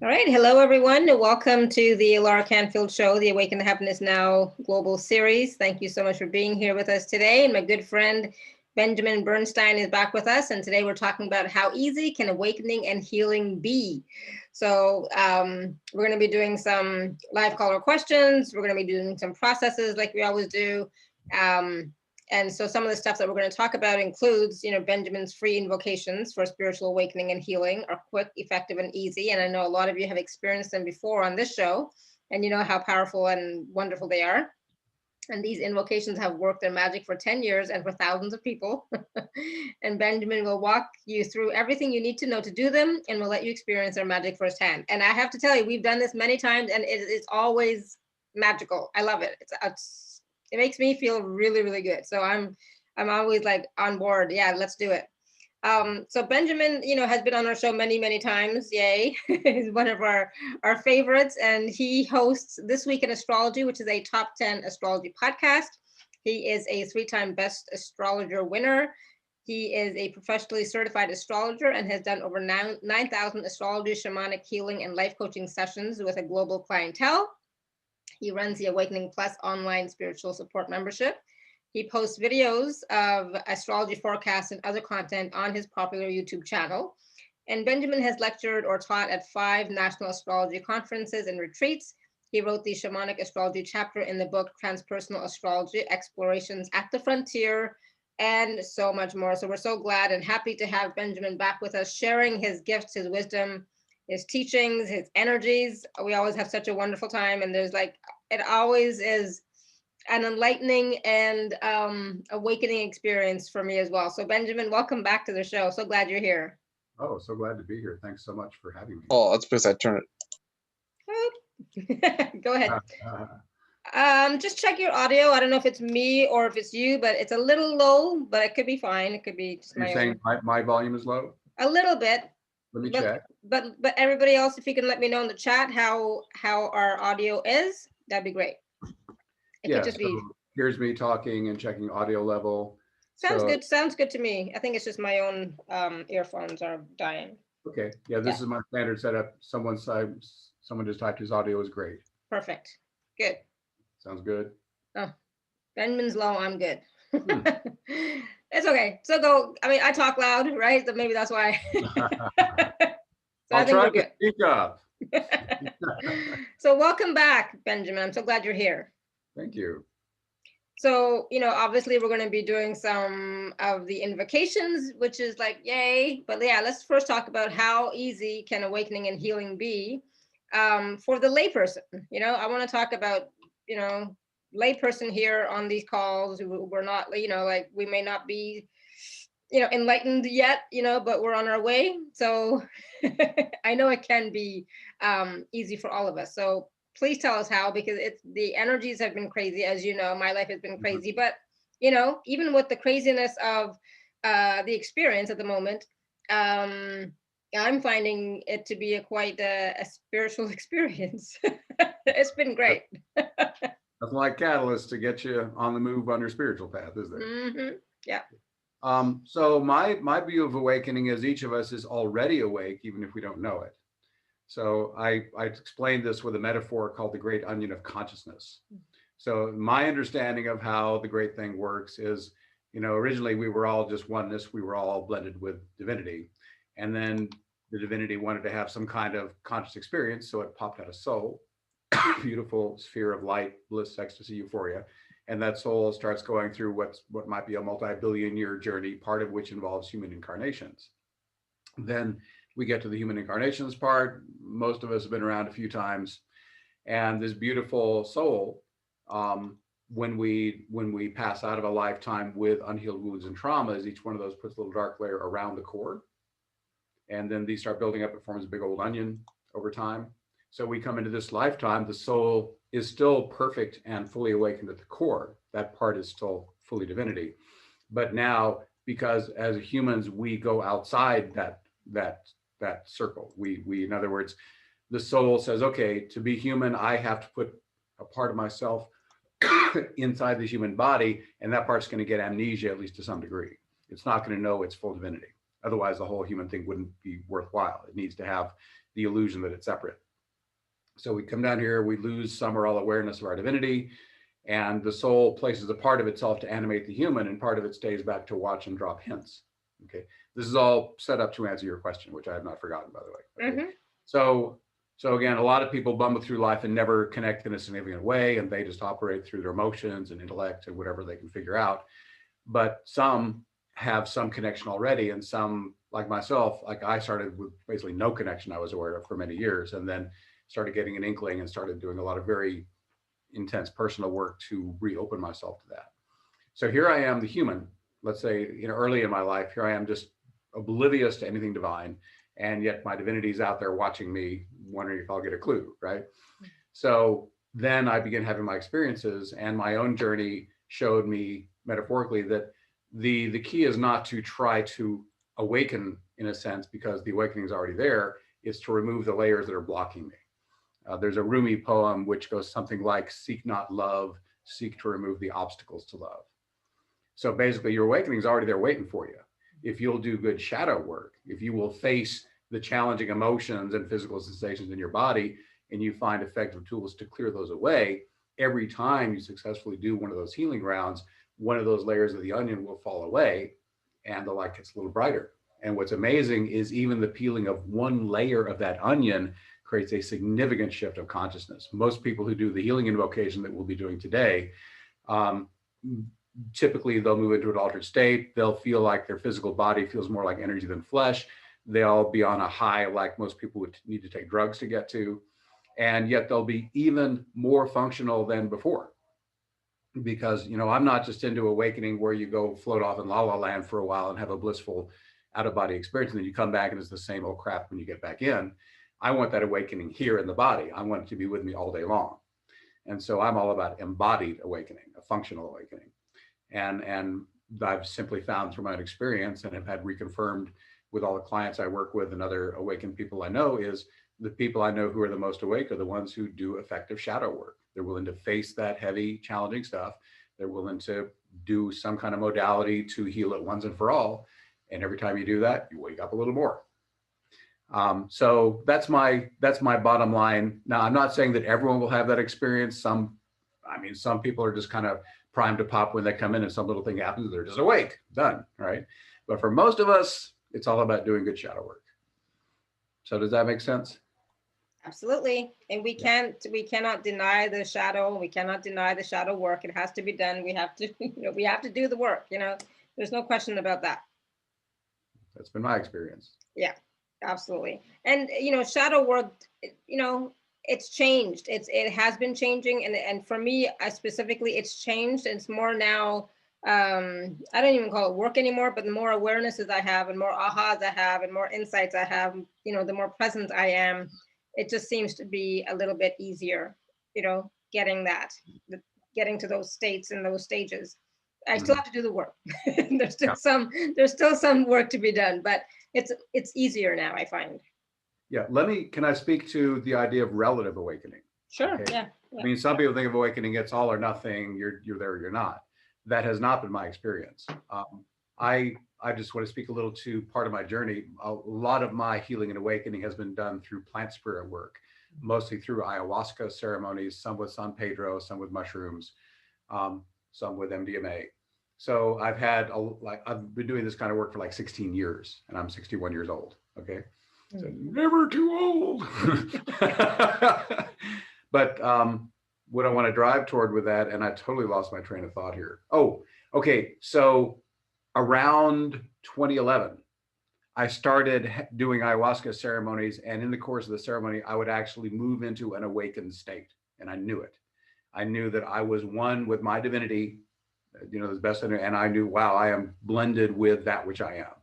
All right. Hello, everyone. Welcome to the Laura Canfield Show, the Awaken to Happiness Now Global Series. Thank you so much for being here with us today. And my good friend, Benjamin Bernstein, is back with us. And today we're talking about how easy can awakening and healing be? So we're going to be doing some live caller questions. We're going to be doing some processes like we always do. And so some of the stuff that we're going to talk about includes, Benjamin's free invocations for spiritual awakening and healing are quick, effective, and easy. And I know a lot of you have experienced them before on this show, and you know how powerful and wonderful they are. And these invocations have worked their magic for 10 years and for thousands of people. And Benjamin will walk you through everything you need to know to do them and will let you experience their magic firsthand. And I have to tell you, we've done this many times and it's always magical. I love it. It makes me feel really, really good. So I'm always like on board. Yeah, let's do it. So Benjamin, has been on our show many, many times. Yay. He's one of our favorites. And he hosts This Week in Astrology, which is a top 10 astrology podcast. He is a 3-time Best Astrologer winner. He is a professionally certified astrologer and has done over 9,000 astrology, shamanic healing, and life coaching sessions with a global clientele. He runs the Awakening Plus online spiritual support membership. He posts videos of astrology forecasts and other content on his popular YouTube channel. And Benjamin has lectured or taught at 5 national astrology conferences and retreats. He wrote the Shamanic Astrology chapter in the book Transpersonal Astrology, Explorations at the Frontier, and so much more. So we're so glad and happy to have Benjamin back with us, sharing his gifts, his wisdom, his teachings, his energies. We always have such a wonderful time. And it always is an enlightening and awakening experience for me as well. So Benjamin, welcome back to the show. So glad you're here. Oh, so glad to be here. Thanks so much for having me. Oh, that's because I turned it. Go ahead. Just check your audio. I don't know if it's me or if it's you, but it's a little low, but it could be fine. It could be just You're saying my volume is low? A little bit. Let me check. But everybody else, if you can let me know in the chat how our audio is, that'd be great. Yeah, so here's me talking and checking audio level. Sounds good. Sounds good to me. I think it's just my own earphones are dying. Okay. Yeah, this is my standard setup. Someone just typed his audio is great. Perfect. Good. Sounds good. Oh, Benjamin's low. I'm good. It's okay. So I talk loud, right? So maybe that's why. I'll try to speak up. So welcome back, Benjamin. I'm so glad you're here. Thank you. So, obviously we're going to be doing some of the invocations, which is like, yay. But yeah, let's first talk about how easy can awakening and healing be for the layperson. I want to talk about, layperson here on these calls who we're not, we may not be, enlightened yet, but we're on our way. So I know it can be easy for all of us. So please tell us how, because the energies have been crazy. As you know, my life has been crazy, but even with the craziness of the experience at the moment, I'm finding it to be quite a spiritual experience. It's been great. Nothing like catalyst to get you on the move on your spiritual path, is there? Mm-hmm. Yeah. So my view of awakening is each of us is already awake, even if we don't know it. So I explained this with a metaphor called the great onion of consciousness. So my understanding of how the great thing works is, originally we were all just oneness. We were all blended with divinity. And then the divinity wanted to have some kind of conscious experience. So it popped out a soul, beautiful sphere of light, bliss, ecstasy, euphoria. And that soul starts going through what might be a multi-billion-year journey, part of which involves human incarnations. Then we get to the human incarnations part. Most of us have been around a few times. And this beautiful soul, when we pass out of a lifetime with unhealed wounds and traumas, each one of those puts a little dark layer around the core. And then these start building up. It forms a big old onion over time. So we come into this lifetime, the soul is still perfect and fully awakened at the core. That part is still fully divinity. But now, because as humans, we go outside that circle. We in other words, the soul says, okay, to be human, I have to put a part of myself inside the human body, and that part's going to get amnesia, at least to some degree. It's not going to know its full divinity. Otherwise, the whole human thing wouldn't be worthwhile. It needs to have the illusion that it's separate. So we come down here, we lose some or all awareness of our divinity, and the soul places a part of itself to animate the human, and part of it stays back to watch and drop hints. Okay, this is all set up to answer your question, which I have not forgotten, by the way. Okay? So again, a lot of people bumble through life and never connect in a significant way, and they just operate through their emotions and intellect and whatever they can figure out. But some have some connection already, and some, like myself, like I started with basically no connection I was aware of for many years, and then started getting an inkling and started doing a lot of very intense personal work to reopen myself to that. So here I am, the human, let's say, early in my life, here I am just oblivious to anything divine. And yet my divinity is out there watching me, wondering if I'll get a clue, right? So then I began having my experiences, and my own journey showed me metaphorically that the key is not to try to awaken in a sense, because the awakening is already there. It's to remove the layers that are blocking me. There's a Rumi poem which goes something like, seek not love, seek to remove the obstacles to love. So basically your awakening is already there waiting for you. If you'll do good shadow work, if you will face the challenging emotions and physical sensations in your body, and you find effective tools to clear those away, every time you successfully do one of those healing rounds, one of those layers of the onion will fall away and the light gets a little brighter. And what's amazing is even the peeling of one layer of that onion creates a significant shift of consciousness. Most people who do the healing invocation that we'll be doing today, typically they'll move into an altered state. They'll feel like their physical body feels more like energy than flesh. They'll be on a high like most people would need to take drugs to get to. And yet they'll be even more functional than before. Because, I'm not just into awakening where you go float off in la la land for a while and have a blissful out of body experience, and then you come back and it's the same old crap when you get back in. I want that awakening here in the body. I want it to be with me all day long. And so I'm all about embodied awakening, a functional awakening. And I've simply found through my own experience, and have had reconfirmed with all the clients I work with and other awakened people I know, is the people I know who are the most awake are the ones who do effective shadow work. They're willing to face that heavy, challenging stuff. They're willing to do some kind of modality to heal it once and for all. And every time you do that, you wake up a little more. So that's my bottom line. Now, I'm not saying that everyone will have that experience. Some people are just kind of primed to pop when they come in and some little thing happens, they're just awake, done, right? But for most of us, it's all about doing good shadow work. So does that make sense? Absolutely. And we cannot deny the shadow. We cannot deny the shadow work. It has to be done. We have to, we have to do the work, there's no question about that. That's been my experience. Yeah, absolutely. And, shadow work, it's changed. It has been changing. And for me, specifically, it's changed. It's more now, I don't even call it work anymore, but the more awarenesses I have and more ahas I have and more insights I have, the more present I am, it just seems to be a little bit easier, getting to those states and those stages. I still have to do the work. There's still some work to be done, but it's easier now, I find. Yeah, can I speak to the idea of relative awakening? Sure. Okay. Yeah. I mean, some people think of awakening, it's all or nothing. You're there or you're not. That has not been my experience. I just want to speak a little to part of my journey. A lot of my healing and awakening has been done through plant spirit work, mostly through ayahuasca ceremonies, some with San Pedro, some with mushrooms, some with MDMA. So I've been doing this kind of work for like 16 years, and I'm 61 years old. Okay. So never too old. But what I want to drive toward with that, and I totally lost my train of thought here. Oh, okay. So around 2011, I started doing ayahuasca ceremonies, and in the course of the ceremony, I would actually move into an awakened state, and I knew it. I knew that I was one with my divinity, the best I knew, and I knew, wow, I am blended with that which I am.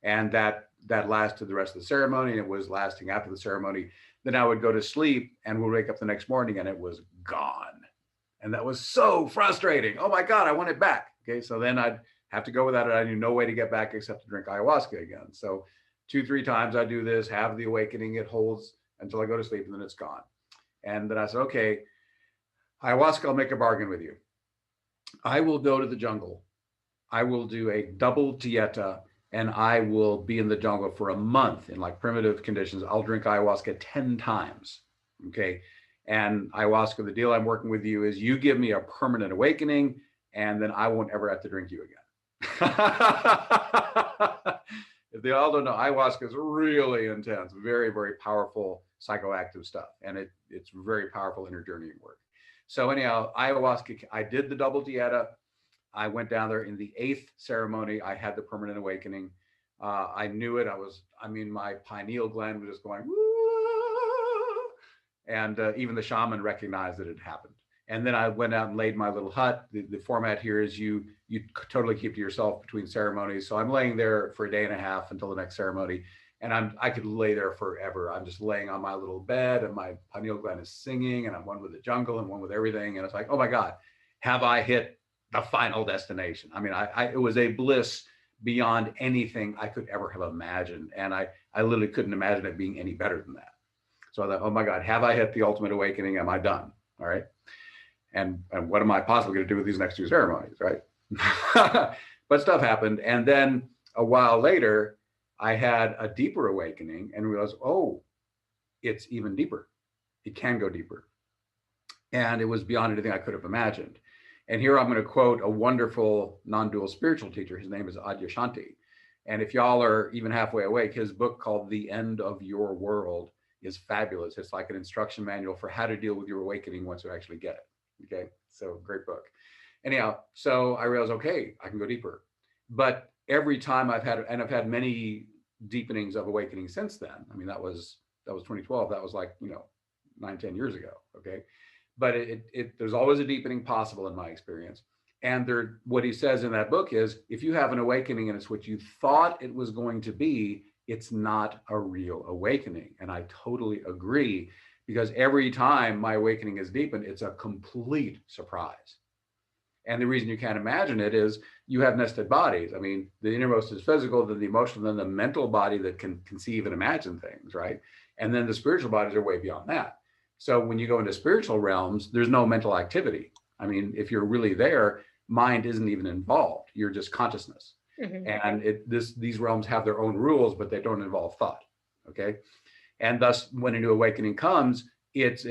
And that lasted the rest of the ceremony, and it was lasting after the ceremony. Then I would go to sleep and would wake up the next morning and it was gone. And that was so frustrating. Oh my God, I want it back. Okay, so then I'd have to go without it. I knew no way to get back except to drink ayahuasca again. So 2-3 times I do this, have the awakening, it holds until I go to sleep, and then it's gone. And then I said, okay, ayahuasca, I'll make a bargain with you. I will go to the jungle. I will do a double dieta and I will be in the jungle for a month in like primitive conditions. I'll drink ayahuasca 10 times. Okay. And ayahuasca, the deal I'm working with you is you give me a permanent awakening, and then I won't ever have to drink you again. If they all don't know, ayahuasca is really intense, very, very powerful psychoactive stuff. And it's very powerful inner journeying work. So anyhow, ayahuasca, I did the double dieta. I went down there in the 8th ceremony. I had the permanent awakening. I knew it. My pineal gland was just going, woo! And even the shaman recognized that it happened. And then I went out and laid my little hut. The format here is you totally keep to yourself between ceremonies. So I'm laying there for a day and a half until the next ceremony. And I could lay there forever. I'm just laying on my little bed, and my pineal gland is singing, and I'm one with the jungle and one with everything. And it's like, oh my God, have I hit the final destination? I mean, it was a bliss beyond anything I could ever have imagined. And I literally couldn't imagine it being any better than that. So I thought, oh my God, have I hit the ultimate awakening? Am I done? All right. And what am I possibly going to do with these next 2 ceremonies, right? But stuff happened. And then a while later, I had a deeper awakening and realized, oh, it's even deeper. It can go deeper. And it was beyond anything I could have imagined. And here I'm going to quote a wonderful non-dual spiritual teacher. His name is Adyashanti. And if y'all are even halfway awake, his book called The End of Your World is fabulous. It's like an instruction manual for how to deal with your awakening once you actually get it. Okay, so great book. Anyhow, so I realized, okay, I can go deeper. But every time I've had many deepenings of awakening since then. I mean, that was 2012. That was like, 9-10 years ago. Okay. But there's always a deepening possible in my experience. And what he says in that book is, if you have an awakening and it's what you thought it was going to be, it's not a real awakening. And I totally agree, because every time my awakening is deepened, it's a complete surprise. And the reason you can't imagine it is you have nested bodies. I mean, the innermost is physical, then the emotional, then the mental body that can conceive and imagine things, right? And then the spiritual bodies are way beyond that. So when you go into spiritual realms, there's no mental activity. I mean, if you're really there, mind isn't even involved. You're just consciousness. Mm-hmm. And these realms have their own rules, but they don't involve thought. Okay. And thus, when a new awakening comes, it's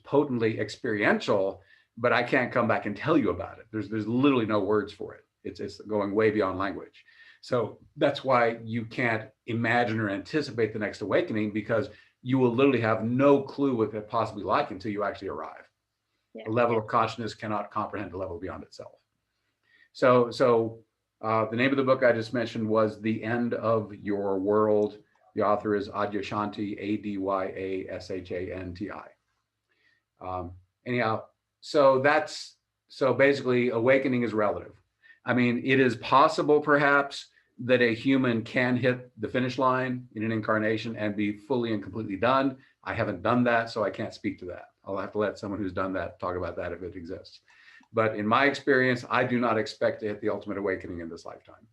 potently experiential, but I can't come back and tell you about it. There's literally no words for it. It's going way beyond language. So that's why you can't imagine or anticipate the next awakening, because you will literally have no clue what it possibly like until you actually arrive. Yeah. A level of consciousness cannot comprehend a level beyond itself. So the name of the book I just mentioned was The End of Your World. The author is Adyashanti, Adyashanti. Anyhow, so basically awakening is relative. I mean, it is possible perhaps that a human can hit the finish line in an incarnation and be fully and completely done. I haven't done that, so I can't speak to that. I'll have to let someone who's done that talk about that if it exists. But in my experience, I do not expect to hit the ultimate awakening in this lifetime.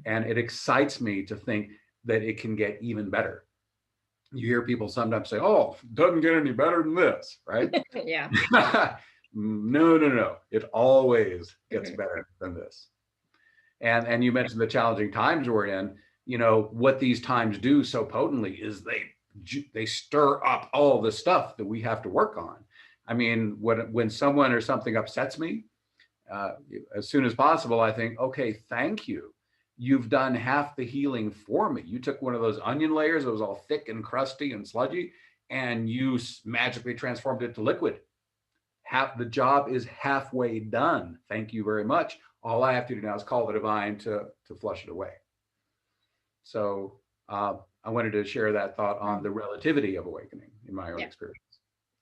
And it excites me to think that it can get even better. You hear people sometimes say, oh, it doesn't get any better than this, right? Yeah. No. It always gets better than this. And you mentioned the challenging times we're in. What these times do so potently is they stir up all the stuff that we have to work on. I mean, when someone or something upsets me, as soon as possible, I think, okay, thank you. You've done half the healing for me. You took one of those onion layers that was all thick and crusty and sludgy, and you magically transformed it to liquid. The job is halfway done. Thank you very much. All I have to do now is call the divine to flush it away. So I wanted to share that thought on the relativity of awakening in my own experience.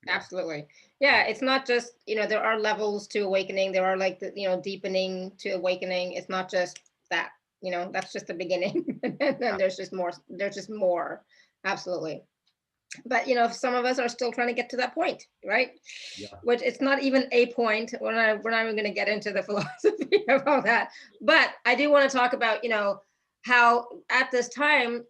Absolutely. Yeah. It's not just, there are levels to awakening. There are like the, deepening to awakening. It's not just that, that's just the beginning. And then there's just more. Absolutely. But, some of us are still trying to get to that point, right? Yeah. Which it's not even a point. We're not even going to get into the philosophy of all that. But I do want to talk about, how at this time,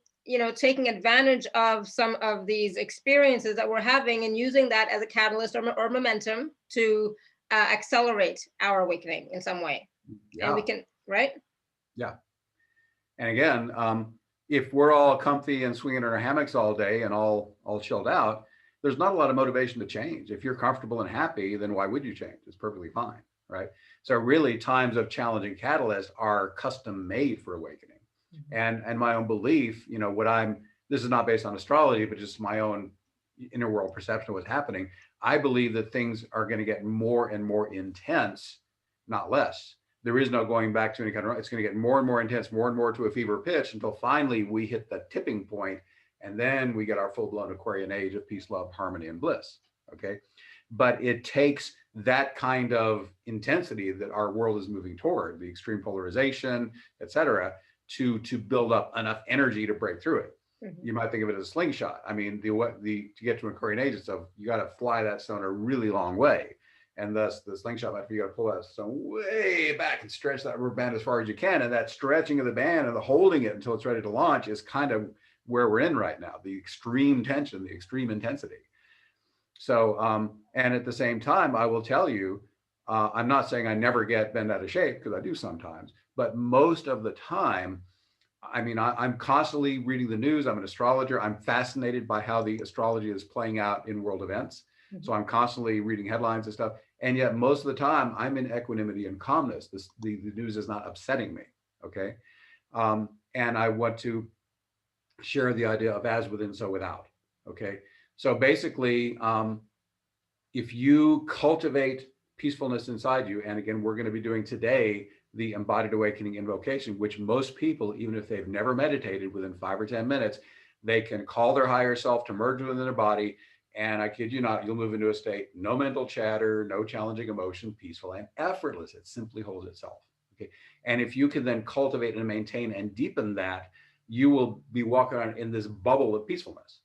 taking advantage of some of these experiences that we're having and using that as a catalyst or momentum to accelerate our awakening in some way. Yeah. And we can, right? Yeah. And again, if we're all comfy and swinging in our hammocks all day and all chilled out, there's not a lot of motivation to change. If you're comfortable and happy, then why would you change? It's perfectly fine, right? So really, times of challenging catalyst are custom made for awakening. And my own belief, you know, this is not based on astrology, but just my own inner world perception of what's happening. I believe that things are going to get more and more intense, not less. There is no going back to any kind of, it's going to get more and more intense, more and more to a fever pitch until finally we hit the tipping point, and then we get our full-blown Aquarian age of peace, love, harmony, and bliss. Okay. But it takes that kind of intensity that our world is moving toward, the extreme polarization, et cetera, to build up enough energy to break through it. Mm-hmm. You might think of it as a slingshot. I mean, to get to an Aquarian age, it's you got to fly that stone a really long way. And thus the slingshot method, you got to pull that stone way back and stretch that rubber band as far as you can. And that stretching of the band and the holding it until it's ready to launch is kind of where we're in right now, the extreme tension, the extreme intensity. So, and at the same time, I will tell you, I'm not saying I never get bent out of shape, because I do sometimes, but most of the time, I mean, I'm constantly reading the news. I'm an astrologer. I'm fascinated by how the astrology is playing out in world events. Mm-hmm. So I'm constantly reading headlines and stuff. And yet most of the time I'm in equanimity and calmness. The news is not upsetting me. Okay. And I want to share the idea of as within, so without. Okay. So basically, if you cultivate peacefulness inside you, and again, we're going to be doing today the Embodied Awakening Invocation, which most people, even if they've never meditated, within 5 or 10 minutes, they can call their higher self to merge within their body. And I kid you not, you'll move into a state, no mental chatter, no challenging emotion, peaceful and effortless. It simply holds itself. Okay. And if you can then cultivate and maintain and deepen that, you will be walking around in this bubble of peacefulness.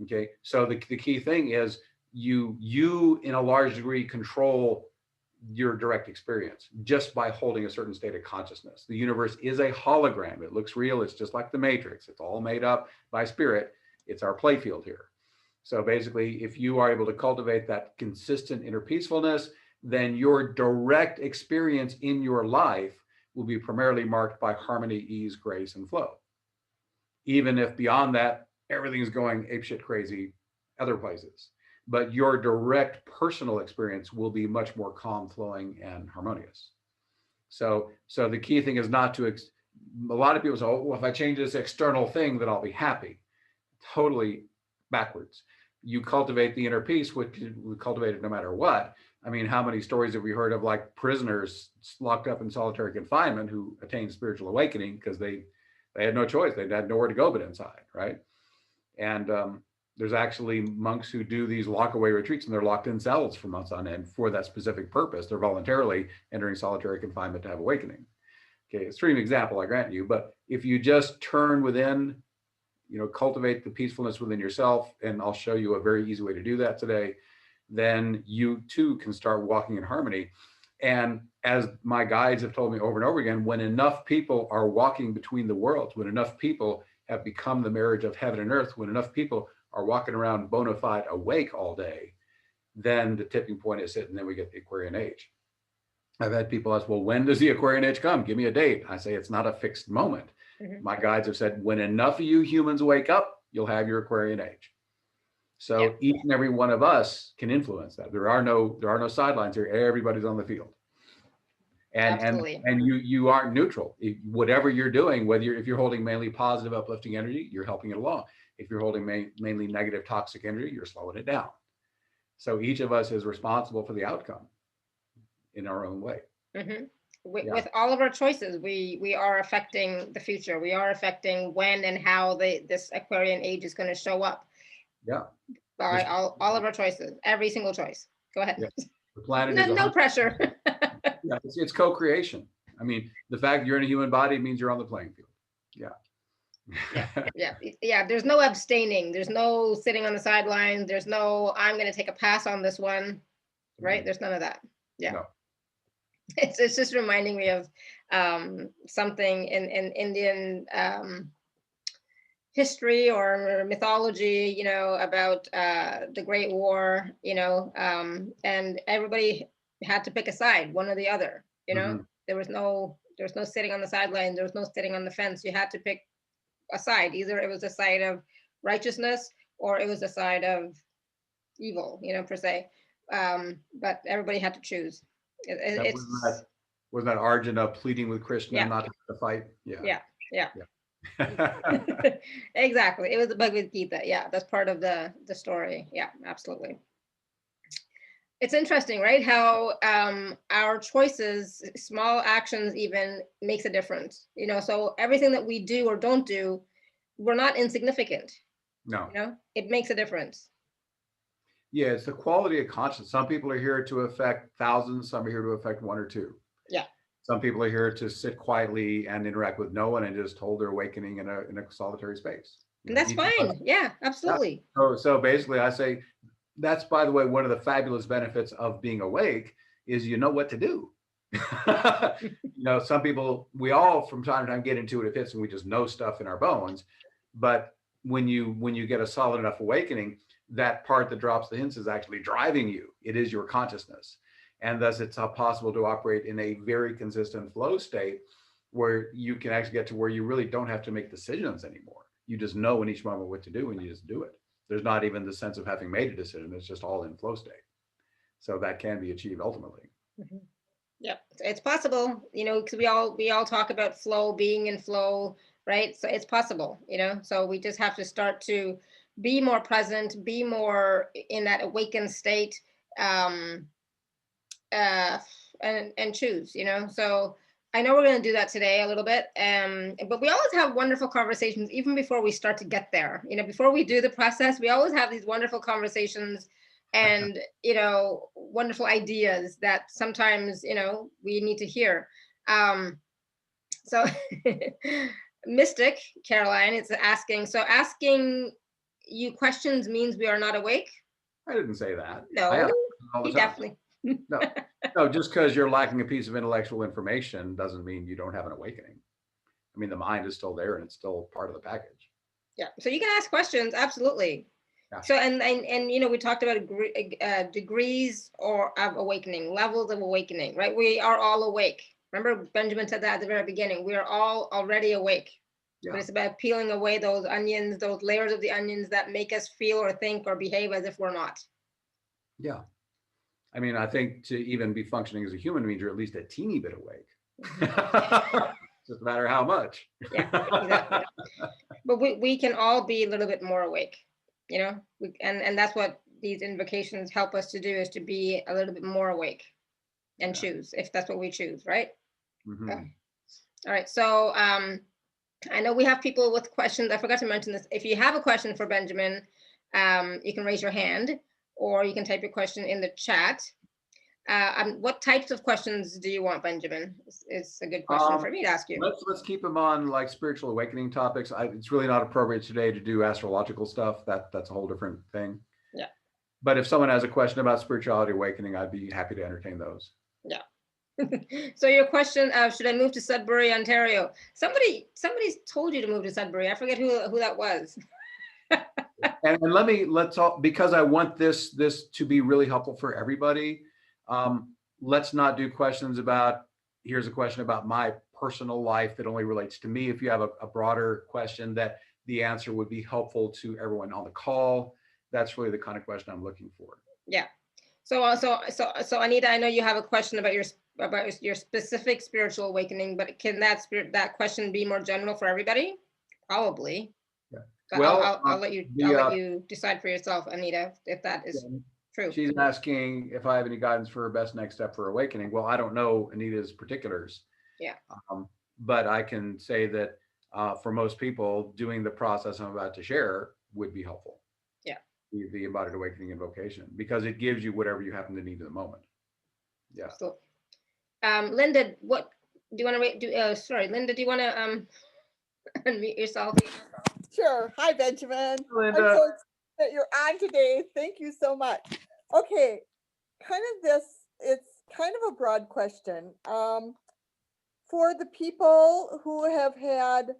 Okay. So the key thing is you in a large degree control your direct experience just by holding a certain state of consciousness. The universe is a hologram. It looks real. It's just like the Matrix. It's all made up by spirit. It's our playfield here. So basically, if you are able to cultivate that consistent inner peacefulness, then your direct experience in your life will be primarily marked by harmony, ease, grace, and flow. Even if beyond that, everything's going apeshit crazy other places. But your direct personal experience will be much more calm, flowing, and harmonious. So the key thing is not to, a lot of people say, oh, well, if I change this external thing, then I'll be happy. Totally backwards. You cultivate the inner peace, which we cultivate it no matter what. I mean, how many stories have we heard of like prisoners locked up in solitary confinement who attained spiritual awakening because they had no choice. They had nowhere to go but inside, right? And there's actually monks who do these lockaway retreats, and they're locked in cells for months on end for that specific purpose. They're voluntarily entering solitary confinement to have awakening. Okay, extreme example, I grant you, but if you just turn within, you know, cultivate the peacefulness within yourself, and I'll show you a very easy way to do that today, then you too can start walking in harmony. And as my guides have told me over and over again, when enough people are walking between the worlds, when enough people have become the marriage of heaven and earth, when enough people are walking around bona fide awake all day, then the tipping point is hit, and then we get the Aquarian age. I've had people ask, well, when does the Aquarian age come? Give me a date. I say, it's not a fixed moment. Mm-hmm. My guides have said, when enough of you humans wake up, you'll have your Aquarian age. So yep. Each and every one of us can influence that. There are no sidelines here. Everybody's on the field. And you aren't neutral. Whatever you're doing, if you're holding mainly positive, uplifting energy, you're helping it along. If you're holding mainly negative, toxic energy, you're slowing it down. So each of us is responsible for the outcome in our own way. Mm-hmm. With all of our choices, we are affecting the future. We are affecting when and how this Aquarian age is going to show up. Yeah. By all of our choices, every single choice. Go ahead. Yeah. The planet no pressure. Yeah, it's co-creation. I mean, the fact you're in a human body means you're on the playing field. Yeah. There's no abstaining. There's no sitting on the sidelines. There's no, I'm going to take a pass on this one. Right? Mm-hmm. There's none of that. Yeah. No. It's just reminding me of something in Indian history or mythology, you know, about the Great War, you know, and everybody had to pick a side, one or the other, you know. Mm-hmm. There was no There's no sitting on the sideline. There was no sitting on the fence. You had to pick a side. Either it was a side of righteousness or it was a side of evil, per se. But everybody had to choose. Wasn't that Arjuna pleading with Krishna not to fight? Yeah. Exactly. It was the Bhagavad Gita. Yeah, that's part of the story. Yeah, absolutely. It's interesting, right? How our choices, small actions even, makes a difference. So everything that we do or don't do, we're not insignificant. No. It makes a difference. Yeah, it's the quality of consciousness. Some people are here to affect thousands. Some are here to affect one or two. Yeah. Some people are here to sit quietly and interact with no one and just hold their awakening in a solitary space. And that's fine. Yeah, absolutely. Yeah. So basically, I say that's, by the way, one of the fabulous benefits of being awake is you know what to do. Some people, we all from time to time get intuitive hits and we just know stuff in our bones. But when you get a solid enough awakening, that part that drops the hints is actually driving you. It is your consciousness. And thus it's possible to operate in a very consistent flow state where you can actually get to where you really don't have to make decisions anymore. You just know in each moment what to do and you just do it. There's not even the sense of having made a decision. It's just all in flow state. So that can be achieved ultimately. Mm-hmm. Yeah, it's possible, because we all talk about flow, being in flow, right? So it's possible, so we just have to start to be more present, be more in that awakened state, and choose, so I know we're going to do that today a little bit, but we always have wonderful conversations even before we start to get there. Before we do the process, we always have these wonderful conversations and wonderful ideas that sometimes we need to hear. So Mystic Caroline is asking, so asking you questions means we are not awake? I didn't say that. No, he definitely. No, just because you're lacking a piece of intellectual information doesn't mean you don't have an awakening. I mean, the mind is still there and it's still part of the package. Yeah, so you can ask questions, absolutely. Yeah. So and we talked about degrees of awakening, levels of awakening, right? We are all awake. Remember, Benjamin said that at the very beginning. We are all already awake. Yeah. But it's about peeling away those onions, those layers of the onions that make us feel or think or behave as if we're not. Yeah. I mean, I think to even be functioning as a human means you're at least a teeny bit awake. Just a matter how much. Yeah, exactly. But we can all be a little bit more awake, and that's what these invocations help us to do, is to be a little bit more awake and choose, if that's what we choose, right? Mm-hmm. Okay. All right. So I know we have people with questions. I forgot to mention this. If you have a question for Benjamin, you can raise your hand or you can type your question in the chat. What types of questions do you want, Benjamin? It's a good question for me to ask you. Let's keep them on like spiritual awakening topics. It's really not appropriate today to do astrological stuff. That's a whole different thing. Yeah. But if someone has a question about spirituality awakening, I'd be happy to entertain those. Yeah. So your question, should I move to Sudbury, Ontario? Somebody's told you to move to Sudbury. I forget who that was. And let's talk, because I want this to be really helpful for everybody. Let's not do questions about, here's a question about my personal life that only relates to me. If you have a broader question that the answer would be helpful to everyone on the call, that's really the kind of question I'm looking for. Yeah. So Anita, I know you have a question about your specific spiritual awakening, but can that question be more general for everybody? Probably. Yeah. But well, I'll let you decide for yourself, Anita, if that is true. She's asking if I have any guidance for her best next step for awakening. Well, I don't know Anita's particulars. Yeah. But I can say that for most people, doing the process I'm about to share would be helpful. Yeah. The Embodied Awakening Invocation, because it gives you whatever you happen to need in the moment. Yeah. So, Linda, what do you want to sorry, Linda, do you want to unmute yourself? Sure. Hi, Benjamin. Linda. I'm so excited that you're on today. Thank you so much. Okay, it's kind of a broad question. For the people who have had,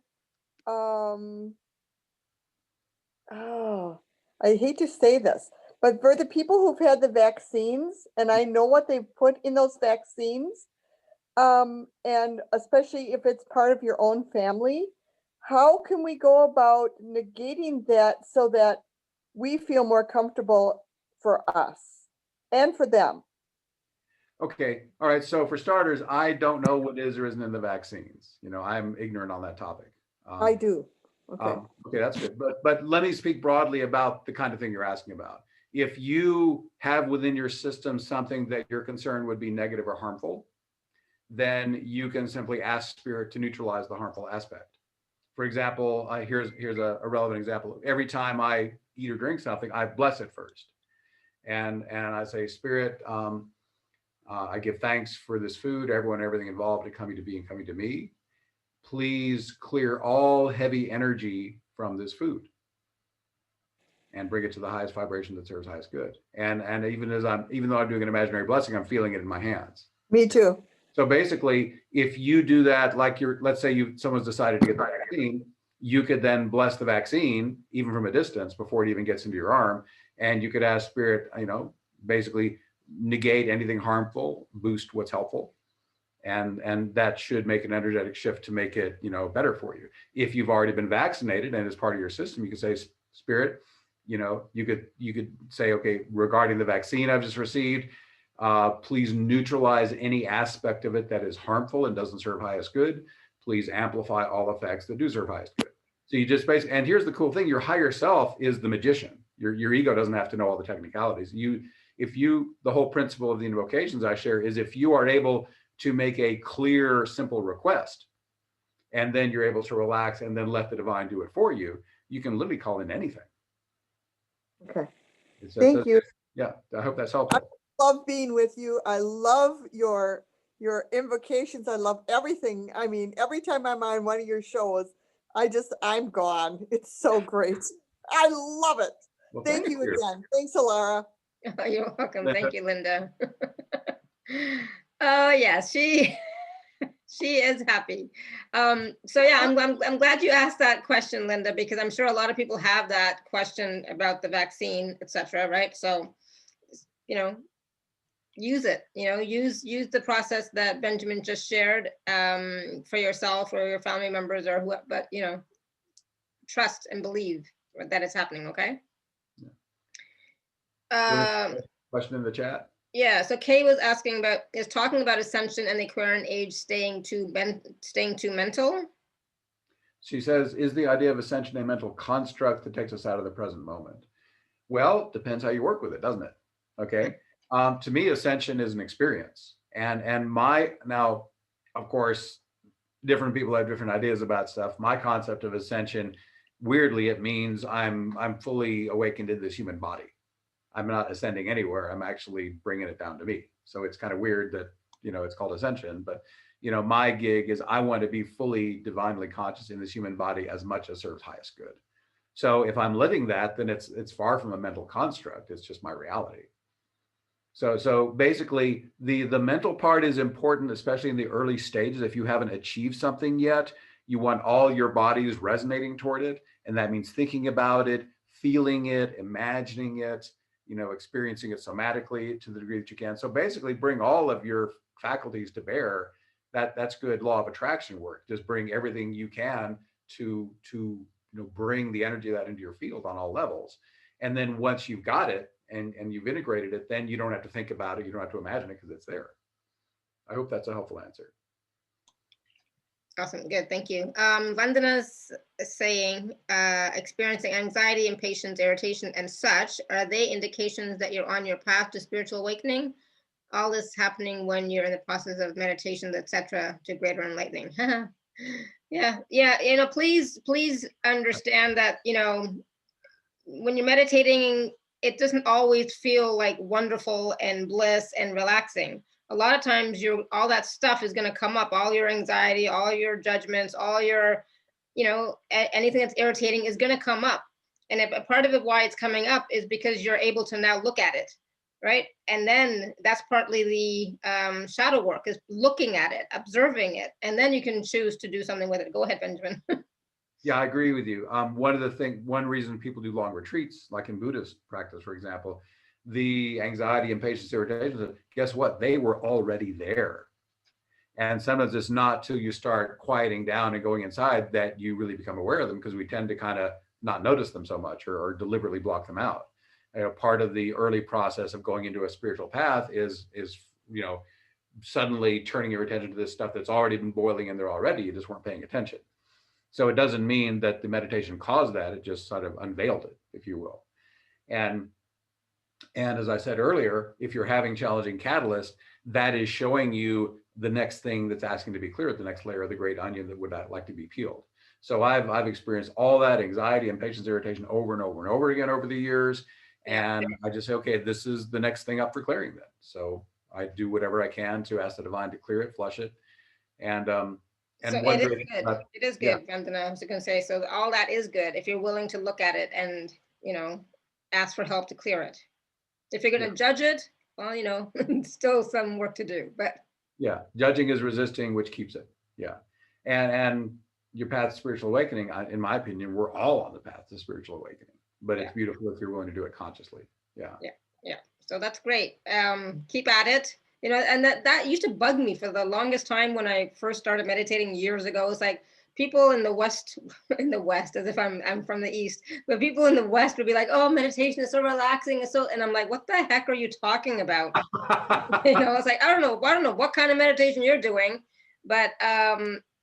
I hate to say this, but for the people who've had the vaccines, and I know what they put in those vaccines, and especially if it's part of your own family, how can we go about negating that so that we feel more comfortable for us and for them? Okay. All right. So for starters, I don't know what is or isn't in the vaccines. I'm ignorant on that topic. I do. Okay. Okay, that's good. But let me speak broadly about the kind of thing you're asking about. If you have within your system something that you're concerned would be negative or harmful, then you can simply ask spirit to neutralize the harmful aspect. For example, here's a relevant example. Every time I eat or drink something, I bless it first, and I say, Spirit, I give thanks for this food, everyone, everything involved in coming to be and coming to me. Please clear all heavy energy from this food and bring it to the highest vibration that serves highest good. And even though I'm doing an imaginary blessing, I'm feeling it in my hands. Me too. So basically, if you do that, like let's say someone's decided to get the vaccine, you could then bless the vaccine even from a distance before it even gets into your arm, and you could ask spirit, basically negate anything harmful, boost what's helpful, and that should make an energetic shift to make it better for you. If you've already been vaccinated and it's part of your system, you could say, Spirit, you could say, okay, regarding the vaccine I've just received, please neutralize any aspect of it that is harmful and doesn't serve highest good. Please amplify all effects that do serve highest good. So you just basically, and here's the cool thing, your higher self is the magician. Your ego doesn't have to know all the technicalities. The whole principle of the invocations I share is if you are able to make a clear, simple request, and then you're able to relax and then let the divine do it for you, you can literally call in anything. Okay. Thank you. Yeah, I hope that's helpful. I love being with you. I love your invocations. I love everything. I mean, every time I'm on one of your shows, I'm gone. It's so great. I love it. Well, thank you again. Thanks, Alara. You're welcome. Linda. Thank you, Linda. Oh yeah, she is happy. So yeah, I'm glad you asked that question, Linda, because I'm sure a lot of people have that question about the vaccine, etc. Right? So, use it. Use the process that Benjamin just shared for yourself or your family members or whoever. But trust and believe that it's happening. Okay. Yeah. Question in the chat. Yeah, so Kay was asking is talking about ascension and the Aquarian age staying too mental? She says, is the idea of ascension a mental construct that takes us out of the present moment? Well, depends how you work with it, doesn't it? Okay. To me, ascension is an experience. And now, of course, different people have different ideas about stuff. My concept of ascension, weirdly, it means I'm fully awakened in this human body. I'm not ascending anywhere. I'm actually bringing it down to me. So it's kind of weird that, it's called ascension, but, my gig is I want to be fully divinely conscious in this human body as much as serves highest good. So if I'm living that, then it's far from a mental construct. It's just my reality. So basically the mental part is important, especially in the early stages. If you haven't achieved something yet, you want all your bodies resonating toward it. And that means thinking about it, feeling it, imagining it, experiencing it somatically to the degree that you can. So basically bring all of your faculties to bear. That's good law of attraction work. Just bring everything you can to bring the energy of that into your field on all levels. And then once you've got it and you've integrated it, then you don't have to think about it. You don't have to imagine it because it's there. I hope that's a helpful answer. Awesome. Good. Thank you. Vandana's saying, experiencing anxiety, impatience, irritation, and such, are they indications that you're on your path to spiritual awakening? All this happening when you're in the process of meditation, etc., to greater enlightening. Yeah. Please understand that, when you're meditating, it doesn't always feel like wonderful and bliss and relaxing. A lot of times all that stuff is going to come up, all your anxiety, all your judgments, all your, anything that's irritating is going to come up. And a part of it, why it's coming up is because you're able to now look at it, right? And then that's partly the shadow work, is looking at it, observing it, and then you can choose to do something with it. Go ahead, Benjamin. Yeah, I agree with you. One reason people do long retreats, like in Buddhist practice, for example, the anxiety, impatience, irritation, guess what? They were already there. And sometimes it's not till you start quieting down and going inside that you really become aware of them, because we tend to kind of not notice them so much, or deliberately block them out. Part of the early process of going into a spiritual path is suddenly turning your attention to this stuff that's already been boiling in there already. You just weren't paying attention. So it doesn't mean that the meditation caused that. It just sort of unveiled it, if you will. And as I said earlier, if you're having challenging catalysts, that is showing you the next thing that's asking to be cleared, the next layer of the great onion that would like to be peeled. So I've experienced all that anxiety, impatience, irritation over and over and over again over the years. And I just say, okay, this is the next thing up for clearing then. So I do whatever I can to ask the divine to clear it, flush it. And so one it great is good. thing It is good, Vandana. I was going to say, so all that is good if you're willing to look at it and, ask for help to clear it. If you're going to judge it, well, still some work to do, but. Yeah, judging is resisting, which keeps it. Yeah. And your path to spiritual awakening, in my opinion, we're all on the path to spiritual awakening, but it's beautiful if you're willing to do it consciously. Yeah. So that's great. Keep at it. And that used to bug me for the longest time when I first started meditating years ago. It's like people in the West, as if I'm from the East, but people in the West would be like, "Oh, meditation is so relaxing." And I'm like, "What the heck are you talking about?" It's like, I don't know what kind of meditation you're doing, but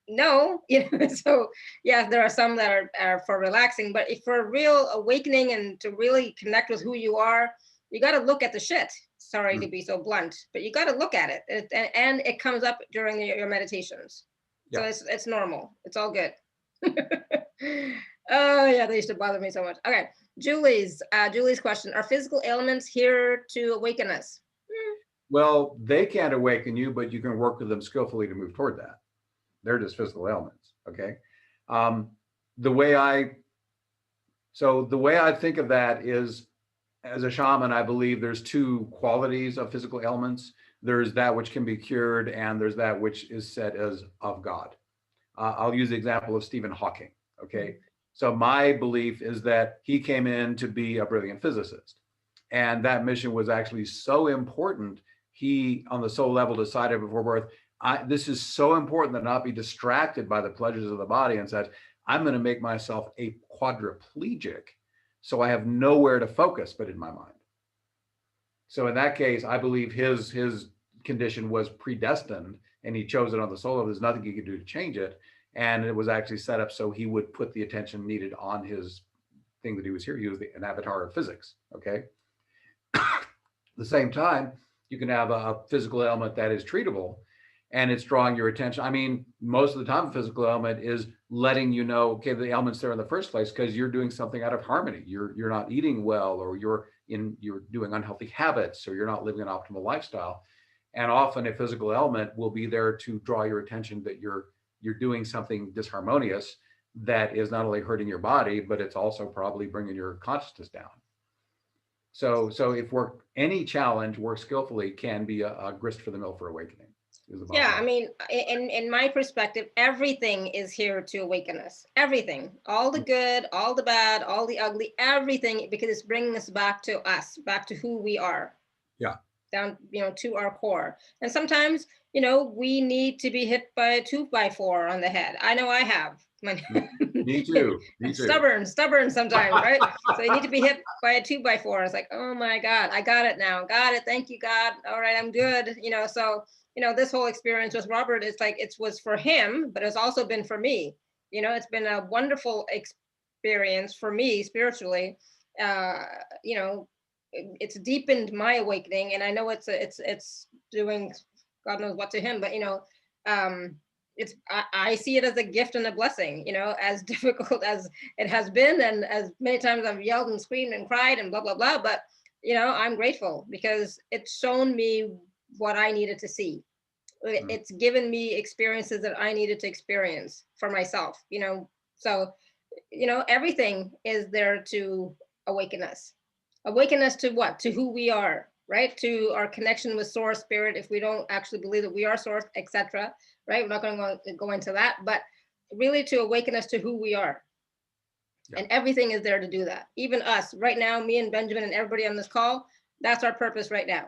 no, so yeah, there are some that are for relaxing, but if for a real awakening and to really connect with who you are, you got to look at the shit. Sorry to be so blunt, but you got to look at it, and it comes up during your meditations. So it's normal. It's all good. Oh yeah, they used to bother me so much. Okay, Julie's question: are physical ailments here to awaken us? Well, they can't awaken you, but you can work with them skillfully to move toward that. They're just physical ailments. Okay. The way I think of that is, as a shaman, I believe there's two qualities of physical ailments. There's that which can be cured, and there's that which is said as of God. I'll use the example of Stephen Hawking. Okay. So my belief is that he came in to be a brilliant physicist, and that mission was actually so important. He, on the soul level, decided before birth, this is so important that not be distracted by the pleasures of the body, and said, I'm going to make myself a quadriplegic so I have nowhere to focus but in my mind. So in that case, I believe his condition was predestined, and he chose it on the soul level. There's nothing he could do to change it. And it was actually set up so he would put the attention needed on his thing that he was here. He was an avatar of physics. Okay. At the same time, you can have a physical ailment that is treatable, and it's drawing your attention. I mean, most of the time, a physical ailment is letting you know, okay, the ailment's there in the first place because you're doing something out of harmony. You're not eating well, or you're doing unhealthy habits, or you're not living an optimal lifestyle. And often a physical ailment will be there to draw your attention that you're doing something disharmonious that is not only hurting your body, but it's also probably bringing your consciousness down. So if any challenge worked skillfully can be a grist for the mill for awakening. Yeah, I mean, in my perspective, everything is here to awaken us. Everything, all the good, all the bad, all the ugly, everything, because it's bringing us, back to who we are. Yeah. Down, to our core. And sometimes, we need to be hit by a 2x4 on the head. I know I have. Me too. Stubborn sometimes, right? So you need to be hit by a 2x4. It's like, oh my God, I got it now. Got it. Thank you, God. All right, I'm good. So, this whole experience with Robert, it's like, it was for him, but it's also been for me. It's been a wonderful experience for me spiritually. It's deepened my awakening, and I know it's doing God knows what to him, but I see it as a gift and a blessing, as difficult as it has been, and as many times I've yelled and screamed and cried and blah blah blah, but I'm grateful because it's shown me what I needed to see. It's given me experiences that I needed to experience for myself, so everything is there to awaken us to what? To who we are, right? To our connection with source, spirit, if we don't actually believe that we are source, etc. Right? We're not going to go into that, but really to awaken us to who we are. Yeah. And everything is there to do that. Even us right now, me and Benjamin and everybody on this call, that's our purpose right now.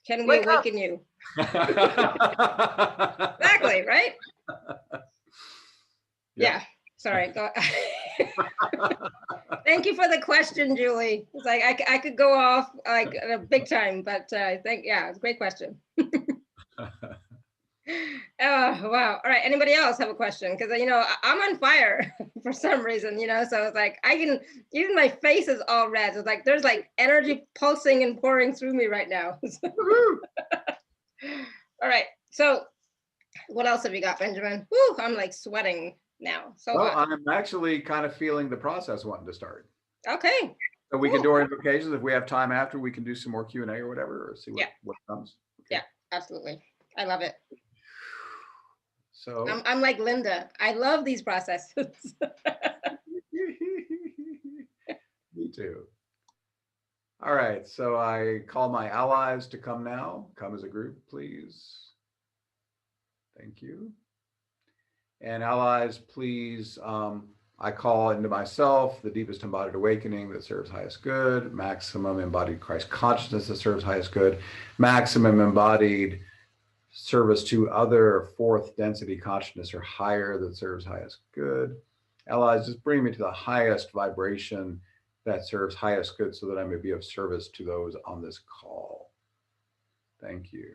Can we Wake up! awaken you? Exactly, right? Yeah. Sorry. Go. Thank you for the question, Julie. It's like I could go off like a big time, but I think, yeah, it's a great question. Oh, wow. All right. Anybody else have a question? Because, you know, I'm on fire for some reason, you know, so it's like I can, even my face is all red. It's like there's like energy pulsing and pouring through me right now. All right. So what else have you got, Benjamin? Woo, I'm like sweating now. So Well, I'm actually kind of feeling the process wanting to start. okay. So we can do our invocations. If we have time after, we can do some more Q&A or whatever, or see what comes. Okay. Yeah, absolutely. I love it. So I'm like Linda. I love these processes. me too. All right, so I call my allies to come now. Come as a group, please. Thank you. And allies, please, I call into myself the deepest embodied awakening that serves highest good, maximum embodied Christ consciousness that serves highest good, maximum embodied service to other fourth density consciousness or higher that serves highest good. Allies, just bring me to the highest vibration that serves highest good so that I may be of service to those on this call. Thank you.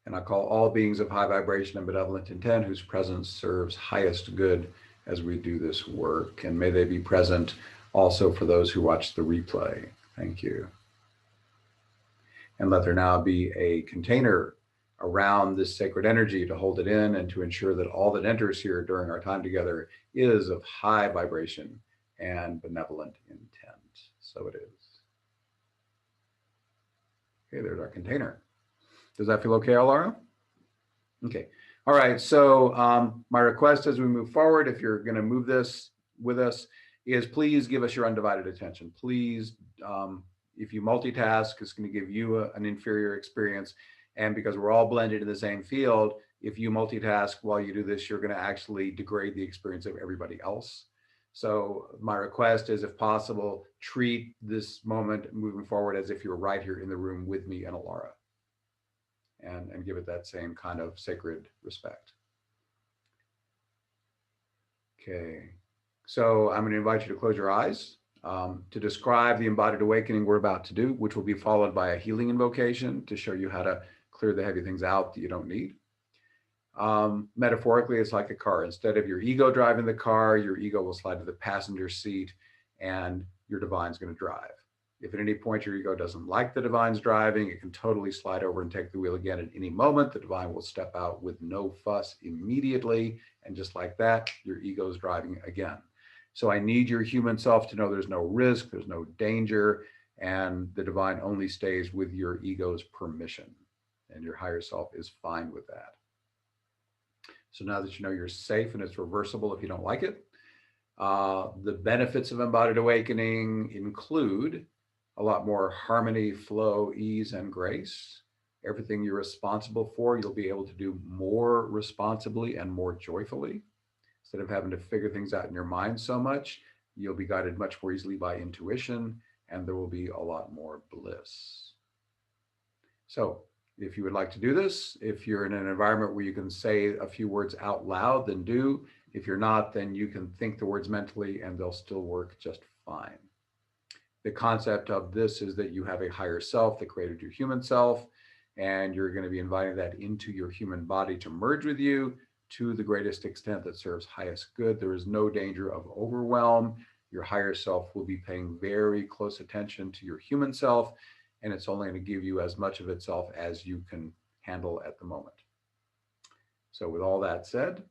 And I call all beings of high vibration and benevolent intent whose presence serves highest good as we do this work. And may they be present also for those who watch the replay. Thank you. And let there now be a container around this sacred energy to hold it in and to ensure that all that enters here during our time together is of high vibration and benevolent intent. So it is. Okay, there's our container. Does that feel okay, Laura? Okay. All right. So my request as we move forward, if you're going to move this with us, is please give us your undivided attention. Please, if you multitask, it's going to give you an inferior experience. And because we're all blended in the same field, if you multitask while you do this, you're going to actually degrade the experience of everybody else. So my request is, if possible, treat this moment moving forward as if you're right here in the room with me and Alara. And give it that same kind of sacred respect. Okay, so I'm going to invite you to close your eyes to describe the embodied awakening we're about to do, which will be followed by a healing invocation to show you how to clear the heavy things out that you don't need. Metaphorically, it's like a car. Instead of your ego driving the car, your ego will slide to the passenger seat and your divine's going to drive. If at any point your ego doesn't like the divine's driving, it can totally slide over and take the wheel again at any moment. The divine will step out with no fuss immediately. And just like that, your ego is driving again. So I need your human self to know there's no risk, there's no danger, and the divine only stays with your ego's permission. And your higher self is fine with that. So now that you know you're safe and it's reversible if you don't like it, the benefits of embodied awakening include a lot more harmony, flow, ease, and grace. Everything you're responsible for, you'll be able to do more responsibly and more joyfully. Instead of having to figure things out in your mind so much, you'll be guided much more easily by intuition, and there will be a lot more bliss. So if you would like to do this, if you're in an environment where you can say a few words out loud, then do. If you're not, then you can think the words mentally and they'll still work just fine. The concept of this is that you have a higher self that created your human self, and you're going to be inviting that into your human body to merge with you to the greatest extent that serves highest good. There is no danger of overwhelm. Your higher self will be paying very close attention to your human self, and it's only going to give you as much of itself as you can handle at the moment. So with all that said,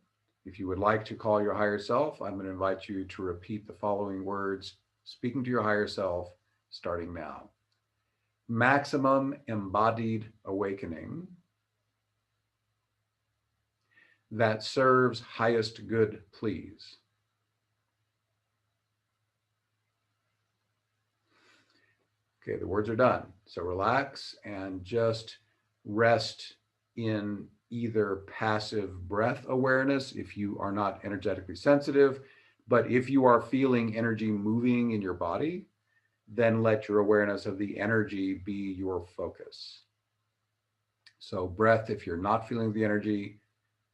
if you would like to call your higher self, I'm going to invite you to repeat the following words, speaking to your higher self, starting now. Maximum embodied awakening that serves highest good, please. Okay, the words are done. So relax and just rest in either passive breath awareness if you are not energetically sensitive, but if you are feeling energy moving in your body, then let your awareness of the energy be your focus. So breath, if you're not feeling the energy,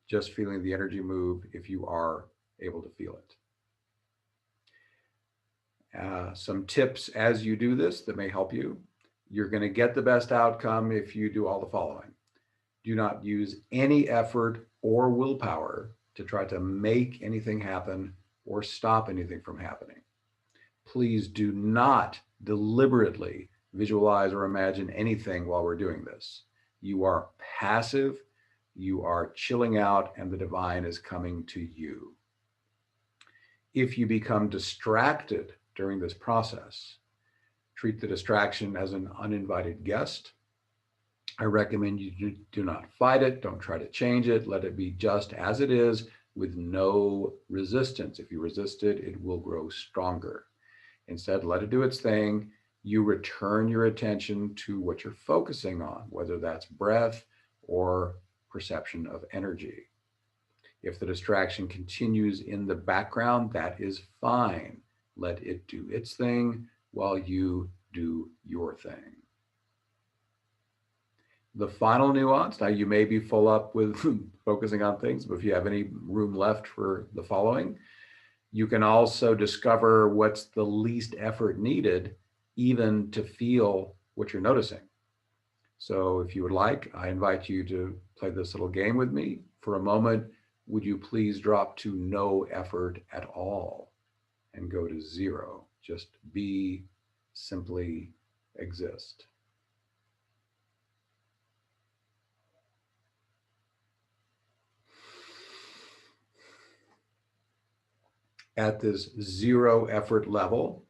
just feeling the energy move if you are able to feel it. Some tips as you do this that may help you. You're going to get the best outcome if you do all the following. Do not use any effort or willpower to try to make anything happen or stop anything from happening. Please do not deliberately visualize or imagine anything while we're doing this. You are passive, you are chilling out, and the divine is coming to you. If you become distracted during this process, treat the distraction as an uninvited guest. I recommend you do not fight it. Don't try to change it. Let it be just as it is with no resistance. If you resist it, it will grow stronger. Instead, let it do its thing. You return your attention to what you're focusing on, whether that's breath or perception of energy. If the distraction continues in the background, that is fine. Let it do its thing while you do your thing. The final nuance, now you may be full up with focusing on things, but if you have any room left for the following, you can also discover what's the least effort needed even to feel what you're noticing. So if you would like, I invite you to play this little game with me. For a moment, would you please drop to no effort at all and go to zero? Just be, simply exist. At this zero effort level,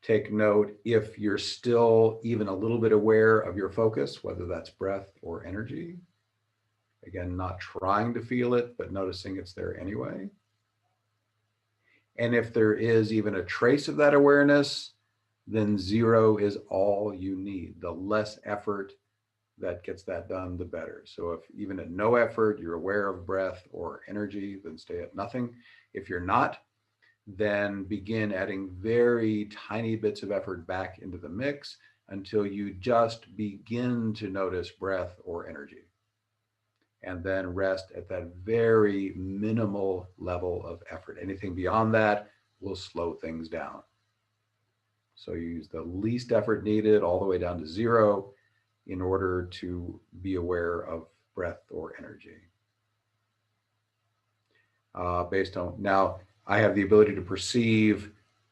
take note if you're still even a little bit aware of your focus, whether that's breath or energy. Again, not trying to feel it, but noticing it's there anyway. And if there is even a trace of that awareness, then zero is all you need. The less effort that gets that done, the better. So if even at no effort, you're aware of breath or energy, then stay at nothing. If you're not, then begin adding very tiny bits of effort back into the mix until you just begin to notice breath or energy. And then rest at that very minimal level of effort. Anything beyond that will slow things down. So you use the least effort needed all the way down to zero in order to be aware of breath or energy. Based on, now I have the ability to perceive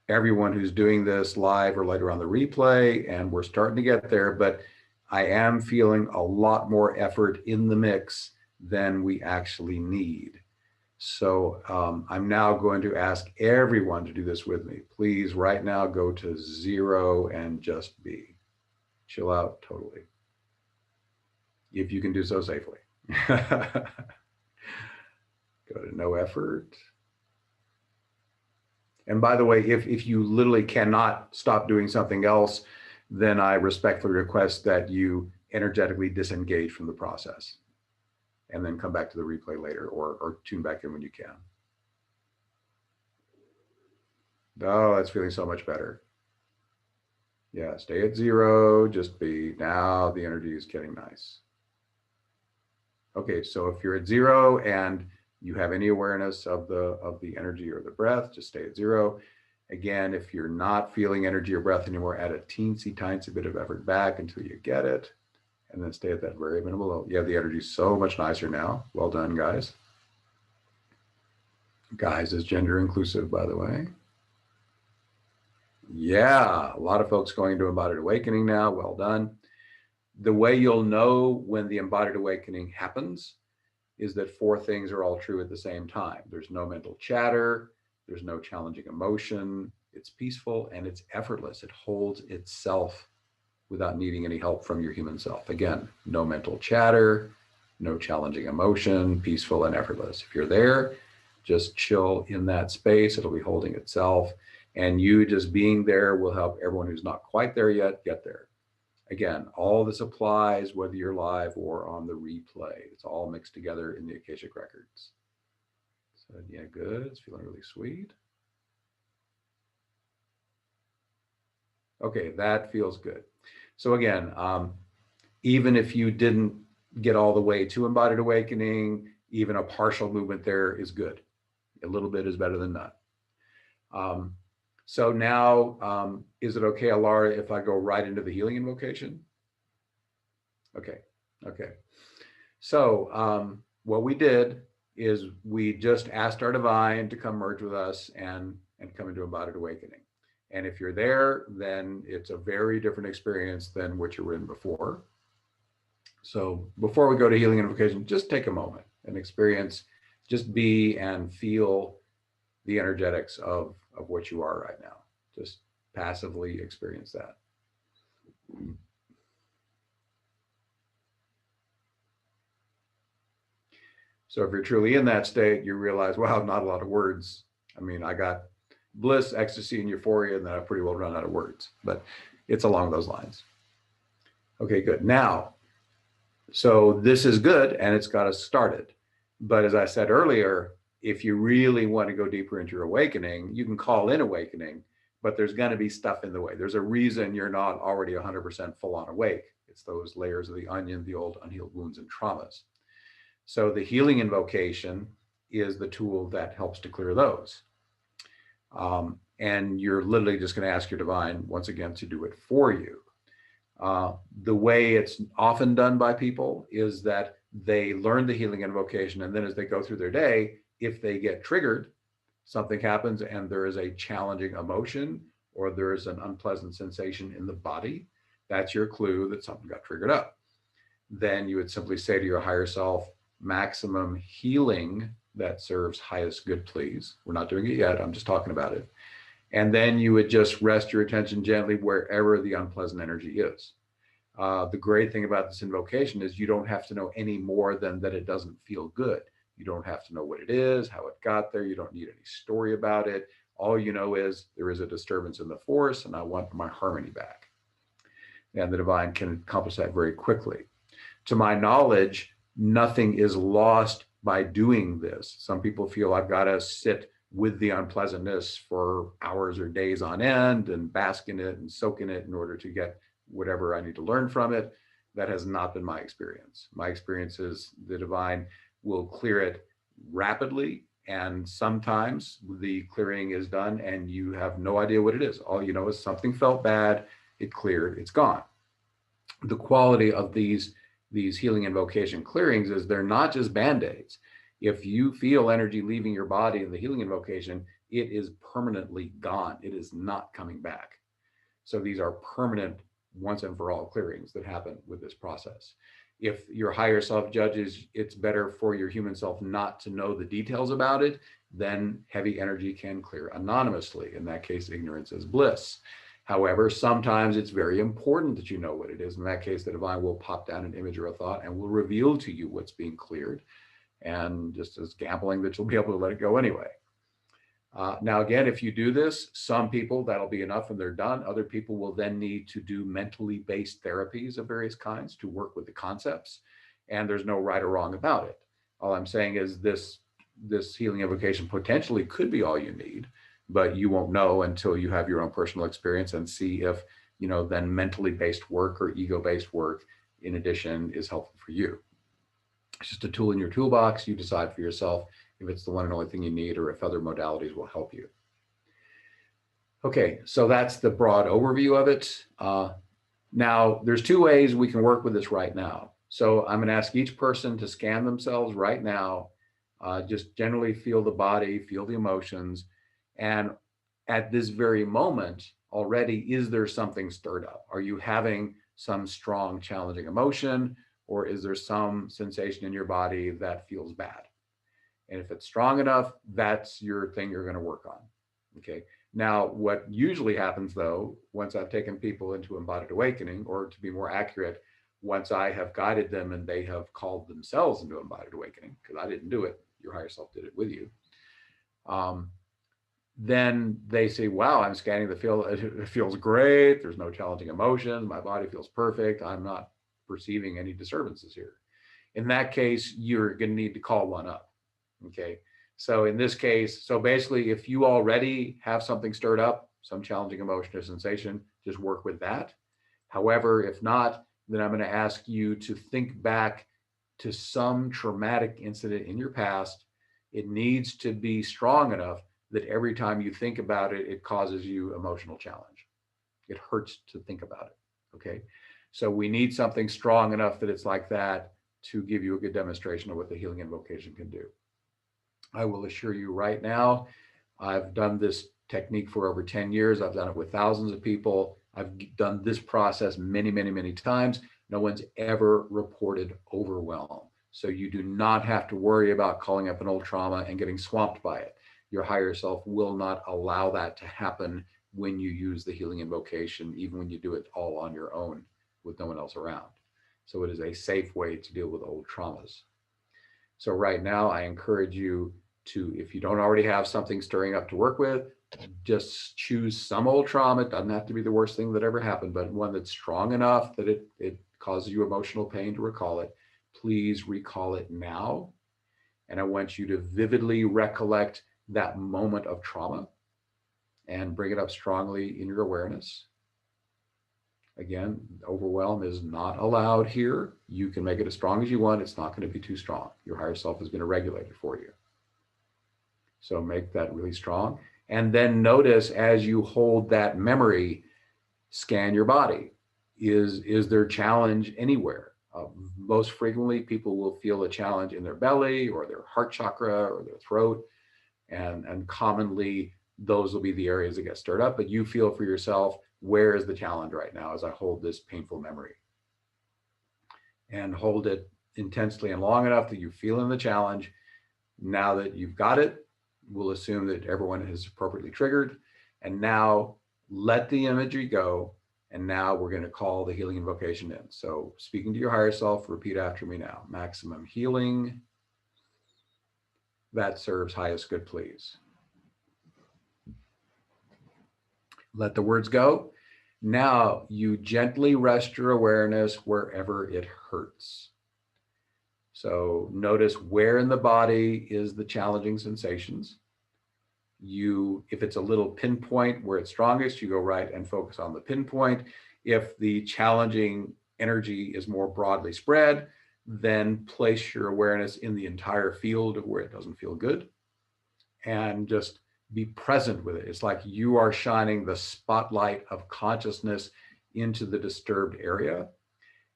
everyone who's doing this live or later on the replay, and we're starting to get there, but I am feeling a lot more effort in the mix than we actually need. So I'm now going to ask everyone to do this with me. Please, right now, go to zero and just be. Chill out totally. If you can do so safely. Go to no effort. And by the way, if you literally cannot stop doing something else, then I respectfully request that you energetically disengage from the process and then come back to the replay later or tune back in when you can. Oh, that's feeling so much better. Yeah, stay at zero, just be. Now the energy is getting nice. Okay, so if you're at zero and you have any awareness of the energy or the breath, just stay at zero. Again, if you're not feeling energy or breath anymore, add a teensy tiny bit of effort back until you get it, and then stay at that very minimal level. Yeah, the energy is so much nicer now. Well done, guys. Guys is gender inclusive, by the way. Yeah, a lot of folks going to Embodied Awakening now. Well done. The way you'll know when the Embodied Awakening happens is that four things are all true at the same time. There's no mental chatter, there's no challenging emotion, it's peaceful, and it's effortless. It holds itself without needing any help from your human self. Again, no mental chatter, no challenging emotion, peaceful and effortless. If you're there, just chill in that space. It'll be holding itself. And you just being there will help everyone who's not quite there yet get there. Again, all this applies whether you're live or on the replay. It's all mixed together in the Akashic Records. So yeah, good. It's feeling really sweet. Okay, that feels good. So again, even if you didn't get all the way to embodied awakening, even a partial movement there is good. A little bit is better than none. So now, is it okay, Alara, if I go right into the healing invocation? Okay, okay. So what we did is we just asked our divine to come merge with us and come into embodied awakening. And if you're there, then it's a very different experience than what you were in before. So before we go to healing invocation, just take a moment and experience, just be and feel the energetics of what you are right now. Just passively experience that. So if you're truly in that state, you realize, wow, not a lot of words. I mean, I got bliss, ecstasy, and euphoria, and then I've pretty well run out of words, but it's along those lines. Okay, good. Now, so this is good and it's got us started. But as I said earlier, if you really want to go deeper into your awakening, you can call in awakening, but there's going to be stuff in the way. There's a reason you're not already 100% full on awake. It's those layers of the onion, the old unhealed wounds and traumas. So the healing invocation is the tool that helps to clear those. And you're literally just going to ask your divine once again to do it for you. The way it's often done by people is that they learn the healing invocation, and then as they go through their day, if they get triggered, something happens and there is a challenging emotion or there is an unpleasant sensation in the body, that's your clue that something got triggered up. Then you would simply say to your higher self, maximum healing that serves highest good, please. We're not doing it yet. I'm just talking about it. And then you would just rest your attention gently wherever the unpleasant energy is. The great thing about this invocation is you don't have to know any more than that it doesn't feel good. You don't have to know what it is, how it got there. You don't need any story about it. All you know is there is a disturbance in the force and I want my harmony back. And the divine can accomplish that very quickly. To my knowledge, nothing is lost by doing this. Some people feel I've got to sit with the unpleasantness for hours or days on end and bask in it and soak in it in order to get whatever I need to learn from it. That has not been my experience. My experience is the divine will clear it rapidly, and sometimes the clearing is done and you have no idea what it is. All you know is something felt bad, it cleared, it's gone. The quality of these healing invocation clearings is they're not just band-aids. If you feel energy leaving your body in the healing invocation, it is permanently gone. It is not coming back. So these are permanent, once and for all clearings that happen with this process. If your higher self judges it's better for your human self not to know the details about it, then heavy energy can clear anonymously. In that case, ignorance is bliss. However, sometimes it's very important that you know what it is. In that case, the divine will pop down an image or a thought and will reveal to you what's being cleared. And just as gambling that you'll be able to let it go anyway. Now, again, if you do this, some people, that'll be enough and they're done. Other people will then need to do mentally based therapies of various kinds to work with the concepts. And there's no right or wrong about it. All I'm saying is this healing invocation potentially could be all you need, but you won't know until you have your own personal experience and see if, then mentally based work or ego-based work in addition is helpful for you. It's just a tool in your toolbox. You decide for yourself if it's the one and only thing you need or if other modalities will help you. Okay, so that's the broad overview of it. Now, there's two ways we can work with this right now. So I'm going to ask each person to scan themselves right now. Just generally feel the body, feel the emotions. And at this very moment already, is there something stirred up? Are you having some strong, challenging emotion? Or is there some sensation in your body that feels bad? And if it's strong enough, that's your thing you're going to work on. Okay. Now, what usually happens though, once I've taken people into embodied awakening, or to be more accurate, once I have guided them and they have called themselves into embodied awakening, because I didn't do it, your higher self did it with you. Then they say, wow, I'm scanning the field. It feels great. There's no challenging emotions. My body feels perfect. I'm not perceiving any disturbances here. In that case, you're going to need to call one up. Okay. So in this case, so basically, if you already have something stirred up, some challenging emotion or sensation, just work with that. However, if not, then I'm going to ask you to think back to some traumatic incident in your past. It needs to be strong enough that every time you think about it, it causes you emotional challenge. It hurts to think about it. Okay. So we need something strong enough that it's like that to give you a good demonstration of what the healing invocation can do. I will assure you right now, I've done this technique for over 10 years. I've done it with thousands of people. I've done this process many, many, many times. No one's ever reported overwhelm. So you do not have to worry about calling up an old trauma and getting swamped by it. Your higher self will not allow that to happen when you use the healing invocation, even when you do it all on your own with no one else around. So it is a safe way to deal with old traumas. So right now, I encourage you to, if you don't already have something stirring up to work with, just choose some old trauma. It doesn't have to be the worst thing that ever happened, but one that's strong enough that it causes you emotional pain to recall it. Please recall it now. And I want you to vividly recollect that moment of trauma and bring it up strongly in your awareness. Again, overwhelm is not allowed here. You can make it as strong as you want. It's not going to be too strong. Your higher self is going to regulate it for you. So make that really strong. And then notice as you hold that memory, scan your body. Is there challenge anywhere? Most frequently, people will feel a challenge in their belly or their heart chakra or their throat. And commonly, those will be the areas that get stirred up. But you feel for yourself, where is the challenge right now as I hold this painful memory? And hold it intensely and long enough that you feel in the challenge. Now that you've got it, we'll assume that everyone is appropriately triggered. And now let the imagery go. And now we're going to call the healing invocation in. So speaking to your higher self, repeat after me now. Maximum healing that serves highest good, please. Let the words go. Now you gently rest your awareness wherever it hurts. So notice where in the body is the challenging sensations. If it's a little pinpoint where it's strongest, you go right and focus on the pinpoint. If the challenging energy is more broadly spread, then place your awareness in the entire field of where it doesn't feel good and just be present with it. It's like you are shining the spotlight of consciousness into the disturbed area.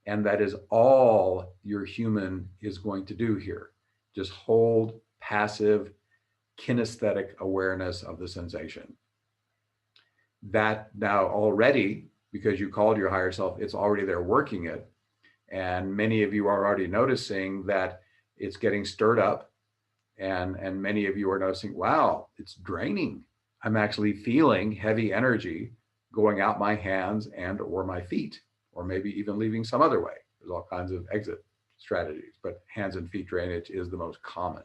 And that is all your human is going to do here. Just hold passive kinesthetic awareness of the sensation. That now already, because you called your higher self, it's already there working it. And many of you are already noticing that it's getting stirred up. And many of you are noticing, wow, it's draining. I'm actually feeling heavy energy going out my hands and or my feet, or maybe even leaving some other way. There's all kinds of exit strategies, but hands and feet drainage is the most common.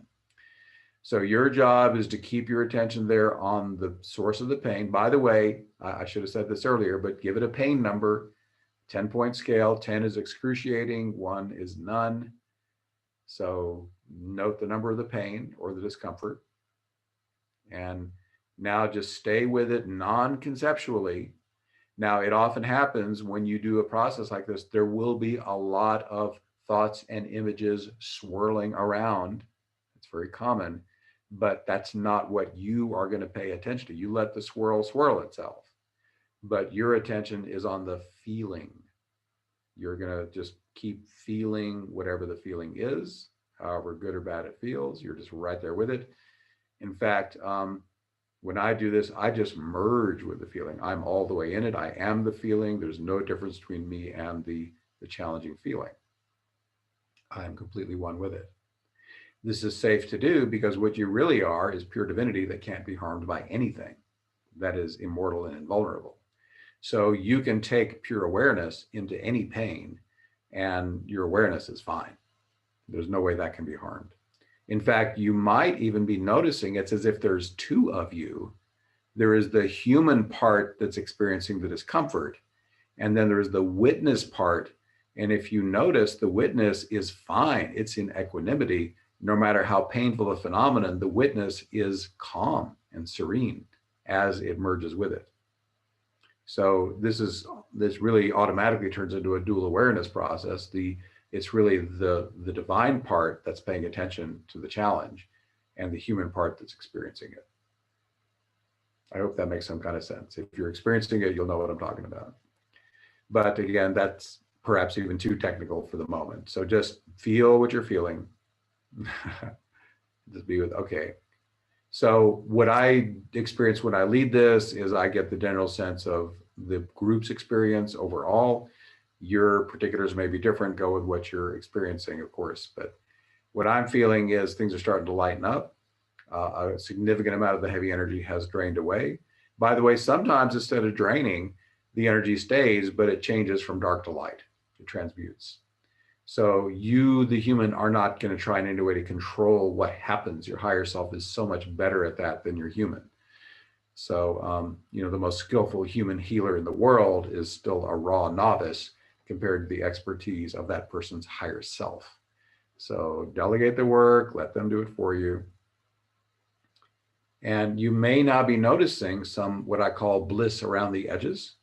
So your job is to keep your attention there on the source of the pain. By the way, I should have said this earlier, but give it a pain number, 10-point scale. 10 is excruciating, 1 is none. So note the number of the pain or the discomfort. And now just stay with it non-conceptually. Now, it often happens when you do a process like this, there will be a lot of thoughts and images swirling around. It's very common, but that's not what you are going to pay attention to. You let the swirl itself, but your attention is on the feeling. You're going to just keep feeling whatever the feeling is, however good or bad it feels. You're just right there with it. In fact, when I do this, I just merge with the feeling. I'm all the way in it. I am the feeling. There's no difference between me and the challenging feeling. I'm completely one with it. This is safe to do because what you really are is pure divinity that can't be harmed by anything. That is immortal and invulnerable. So you can take pure awareness into any pain and your awareness is fine. There's no way that can be harmed. In fact, you might even be noticing it's as if there's two of you. There is the human part that's experiencing the discomfort, and then there's the witness part. And if you notice, the witness is fine. It's in equanimity. No matter how painful the phenomenon, the witness is calm and serene as it merges with it. So this really automatically turns into a dual awareness process. It's really the divine part that's paying attention to the challenge and the human part that's experiencing it. I hope that makes some kind of sense. If you're experiencing it, you'll know what I'm talking about. But again, that's perhaps even too technical for the moment. So just feel what you're feeling. Just be with, okay. So what I experience when I lead this is I get the general sense of the group's experience overall. Your particulars may be different, go with what you're experiencing, of course. But what I'm feeling is things are starting to lighten up. A significant amount of the heavy energy has drained away. By the way, sometimes instead of draining, the energy stays, but it changes from dark to light. It transmutes. So you, the human, are not going to try in any way to control what happens. Your higher self is so much better at that than your human. So, the most skillful human healer in the world is still a raw novice compared to the expertise of that person's higher self. So delegate the work, let them do it for you. And you may now be noticing some, what I call bliss around the edges.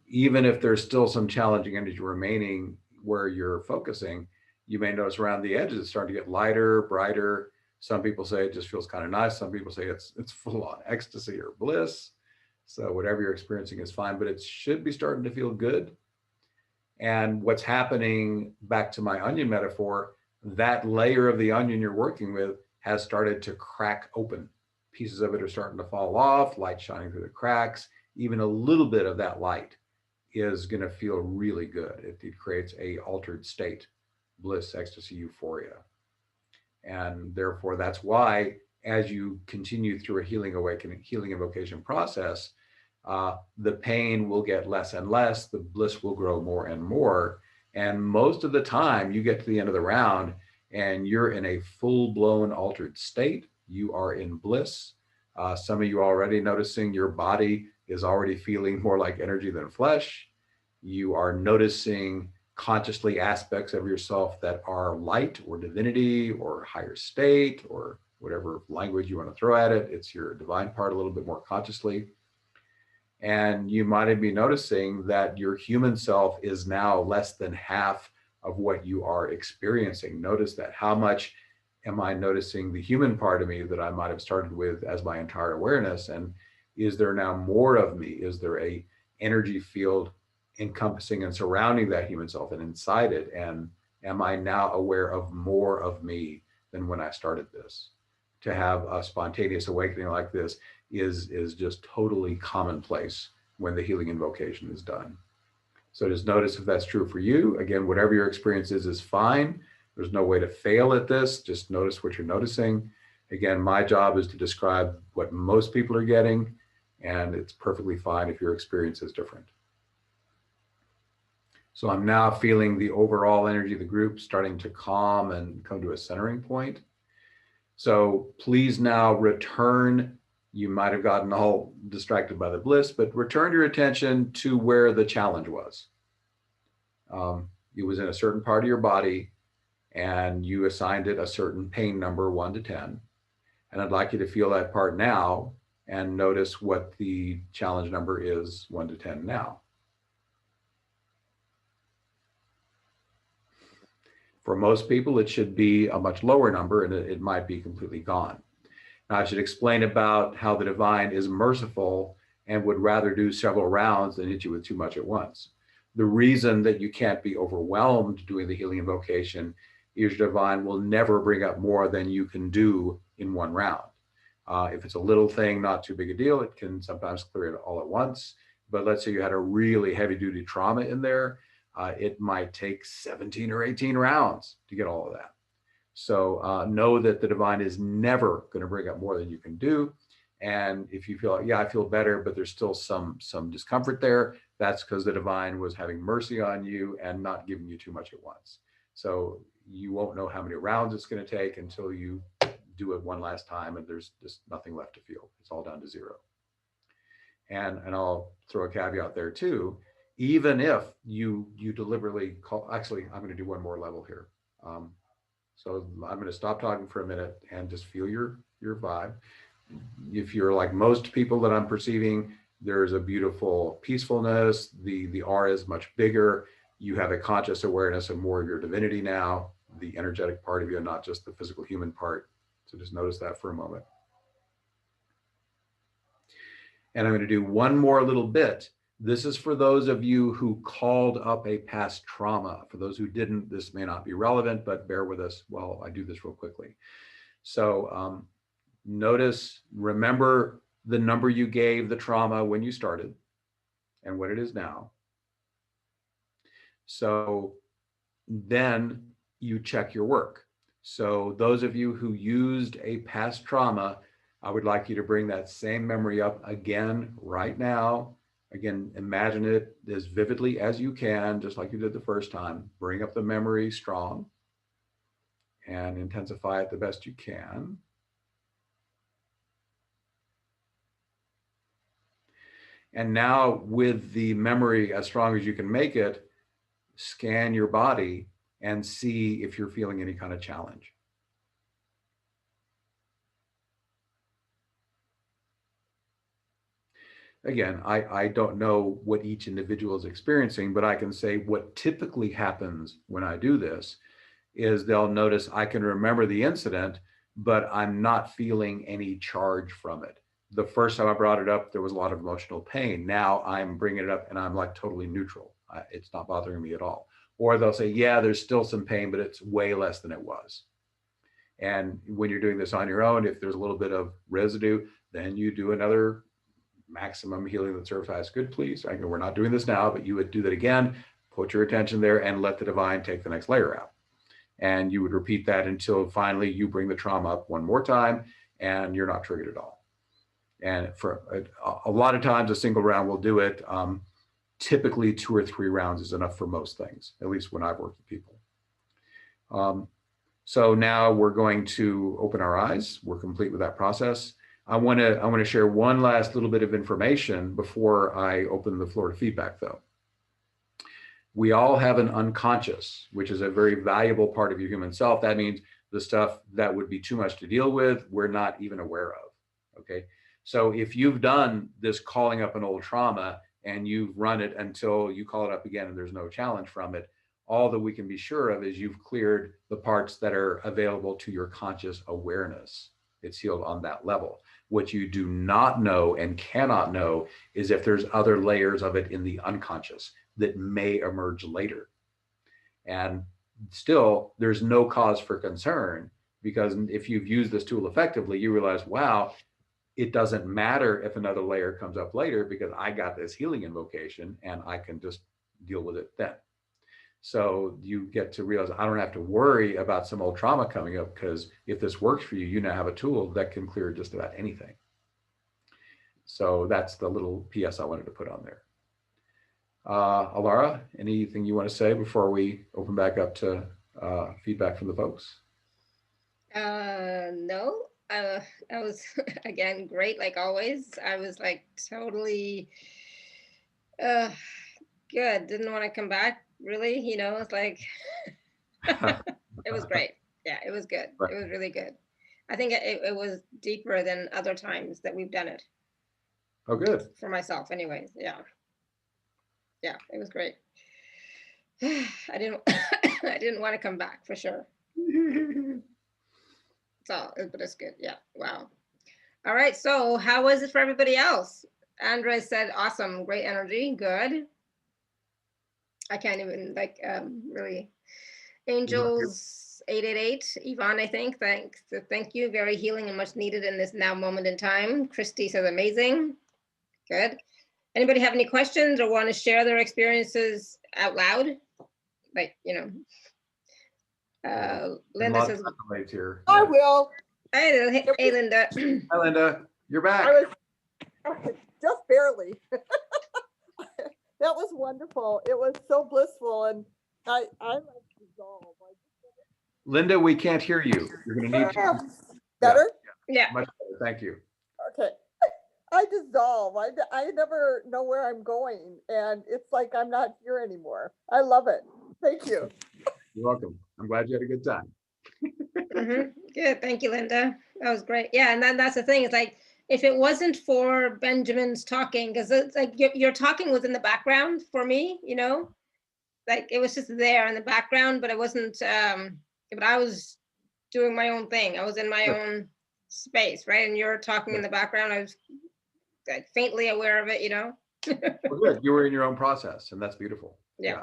Even if there's still some challenging energy remaining where you're focusing, you may notice around the edges, it's starting to get lighter, brighter. Some people say it just feels kind of nice. Some people say it's full on ecstasy or bliss. So whatever you're experiencing is fine, but it should be starting to feel good. And what's happening, back to my onion metaphor, that layer of the onion you're working with has started to crack open. Pieces of it are starting to fall off, light shining through the cracks. Even a little bit of that light is going to feel really good. It creates a altered state, bliss, ecstasy, euphoria. And therefore, that's why as you continue through a healing invocation process, the pain will get less and less, the bliss will grow more and more. And most of the time you get to the end of the round and you're in a full-blown altered state. You are in bliss. Some of you already noticing your body is already feeling more like energy than flesh. You are noticing consciously aspects of yourself that are light or divinity or higher state or whatever language you want to throw at it. It's your divine part a little bit more consciously. And you might be noticing that your human self is now less than half of what you are experiencing. Notice that. How much am I noticing the human part of me that I might have started with as my entire awareness? And is there now more of me? Is there a energy field encompassing and surrounding that human self and inside it? And am I now aware of more of me than when I started this? To have a spontaneous awakening like this is just totally commonplace when the healing invocation is done. So just notice if that's true for you. Again, whatever your experience is fine. There's no way to fail at this. Just notice what you're noticing. Again, my job is to describe what most people are getting, and it's perfectly fine if your experience is different. So I'm now feeling the overall energy of the group starting to calm and come to a centering point. So please now return. You might have gotten all distracted by the bliss, but return your attention to where the challenge was. It was in a certain part of your body and you assigned it a certain pain number, 1 to 10. And I'd like you to feel that part now and notice what the challenge number is, 1 to 10 now. For most people, it should be a much lower number and it might be completely gone. Now, I should explain about how the divine is merciful and would rather do several rounds than hit you with too much at once. The reason that you can't be overwhelmed doing the healing invocation is your divine will never bring up more than you can do in one round. If it's a little thing, not too big a deal, it can sometimes clear it all at once. But let's say you had a really heavy duty trauma in there, it might take 17 or 18 rounds to get all of that. So know that the divine is never going to bring up more than you can do. And if you feel like, yeah, I feel better, but there's still some discomfort there, that's because the divine was having mercy on you and not giving you too much at once. So you won't know how many rounds it's going to take until you do it one last time and there's just nothing left to feel. It's all down to zero. And I'll throw a caveat there too. Even if you deliberately call, actually, I'm going to do one more level here. So I'm going to stop talking for a minute and just feel your vibe. If you're like most people that I'm perceiving, there's a beautiful peacefulness. The aura is much bigger. You have a conscious awareness of more of your divinity now, the energetic part of you, and not just the physical human part. So just notice that for a moment. And I'm going to do one more little bit. This is for those of you who called up a past trauma. For those who didn't, this may not be relevant, but bear with us while I do this real quickly. So notice, remember the number you gave the trauma when you started and what it is now. So then you check your work. So those of you who used a past trauma, I would like you to bring that same memory up again right now. Again, imagine it as vividly as you can, just like you did the first time. Bring up the memory strong and intensify it the best you can. And now with the memory as strong as you can make it, scan your body and see if you're feeling any kind of challenge. Again, I don't know what each individual is experiencing, but I can say what typically happens when I do this is they'll notice I can remember the incident, but I'm not feeling any charge from it. The first time I brought it up, there was a lot of emotional pain. Now I'm bringing it up and I'm like totally neutral. It's not bothering me at all. Or they'll say, yeah, there's still some pain, but it's way less than it was. And when you're doing this on your own, if there's a little bit of residue, then you do another maximum healing that serves highest good, please. I know we're not doing this now, but you would do that again, put your attention there and let the divine take the next layer out. And you would repeat that until finally you bring the trauma up one more time and you're not triggered at all. And for a lot of times, a single round will do it. Typically 2 or 3 rounds is enough for most things, at least when I've worked with people. So now we're going to open our eyes. We're complete with that process. I want to share one last little bit of information before I open the floor to feedback, though. We all have an unconscious, which is a very valuable part of your human self. That means the stuff that would be too much to deal with, we're not even aware of, okay? So if you've done this calling up an old trauma and you've run it until you call it up again and there's no challenge from it, all that we can be sure of is you've cleared the parts that are available to your conscious awareness. It's healed on that level. What you do not know and cannot know is if there's other layers of it in the unconscious that may emerge later. And still, there's no cause for concern, because if you've used this tool effectively, you realize, wow, it doesn't matter if another layer comes up later because I got this healing invocation and I can just deal with it then. So you get to realize I don't have to worry about some old trauma coming up, because if this works for you, you now have a tool that can clear just about anything. So that's the little PS I wanted to put on there. Alara, anything you want to say before we open back up to feedback from the folks? No, I was, again, great, like always. I was like totally good. Didn't want to come back, really. You know, it's like, it was great. Yeah, it was good. Right. It was really good. I think it was deeper than other times that we've done it. Oh, good. For myself, anyways. Yeah. Yeah, it was great. I didn't want to come back for sure. So, but it's good. Yeah. Wow. All right. So how was it for everybody else? Andres said, awesome, great energy. Good. I can't even really. Angels 888, Yvonne, I think. Thank you. Very healing and much needed in this now moment in time. Christy says amazing. Good. Anybody have any questions or want to share their experiences out loud? Like, you know, Linda says, here. I will. Hey, Linda. Hi, Linda. You're back. Just barely. That was wonderful. It was so blissful, and I like dissolve. Linda, we can't hear you. You're going to need to. Better? Yeah. Much better. Thank you. Okay. I dissolve. I never know where I'm going, and it's like I'm not here anymore. I love it. Thank you. You're welcome. I'm glad you had a good time. Good. Thank you, Linda. That was great. Yeah, and then that's the thing. It's like, if it wasn't for Benjamin's talking, because it's like your talking was in the background for me, you know, like it was just there in the background, but it wasn't, but I was doing my own thing. I was in my own space, right? And you're talking in the background. I was like faintly aware of it, you know. Well, good. You were in your own process, and that's beautiful. Yeah.